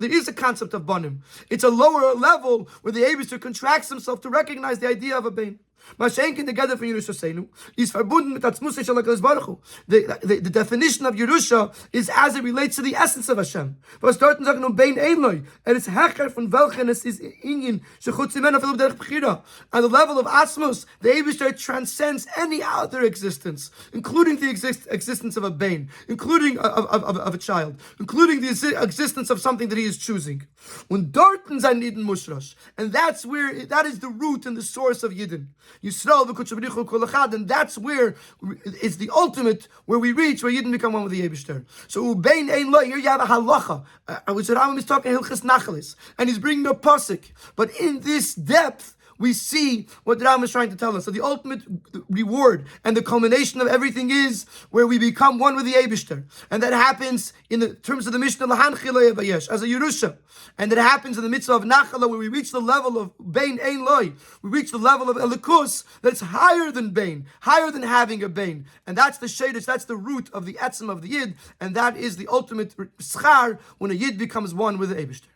is a concept of Banim. It's a lower level where the Eibishter contracts himself to recognize the idea of a Bain. Maschenken together for Yerusha Seinu is verbunden mit Atzmusay shel HaKadosh Baruch Hu. The definition of Yerusha is as it relates to the essence of Hashem. Was dort sagen bein einloi, it's hecher von welchen es is Inyan shechutz imenu afilu b'derech bechira. On the level of Asmos, the Eibishter transcends any other existence, including the existence of a bain, including of a child, including the existence of something that he is choosing. Und dorten sein Yidden mushrash, and that is the root and the source of Yidden. Yisrael v'kudsha b'richu kol echad, and that's where it's the ultimate, where we reach, where Yidden become one with the Eibishter. So ubein ein lo, here you have a halacha, which the Rambam is talking Hilchas Nachalis, and he's bringing a pasuk. But in this depth, we see what the Rambam is trying to tell us. So the ultimate reward and the culmination of everything is where we become one with the Eibishter. And that happens in the terms of the Mishnah, Lahan Chilei Vayesh, as a Yerusha. And that happens in the mitzvah of Nachala, where we reach the level of Bain Ein Loi. We reach the level of Elikus that's higher than Bain, higher than having a Bain. And that's the Shadish, that's the root of the Etzem of the Yid. And that is the ultimate schar when a Yid becomes one with the Eibishter.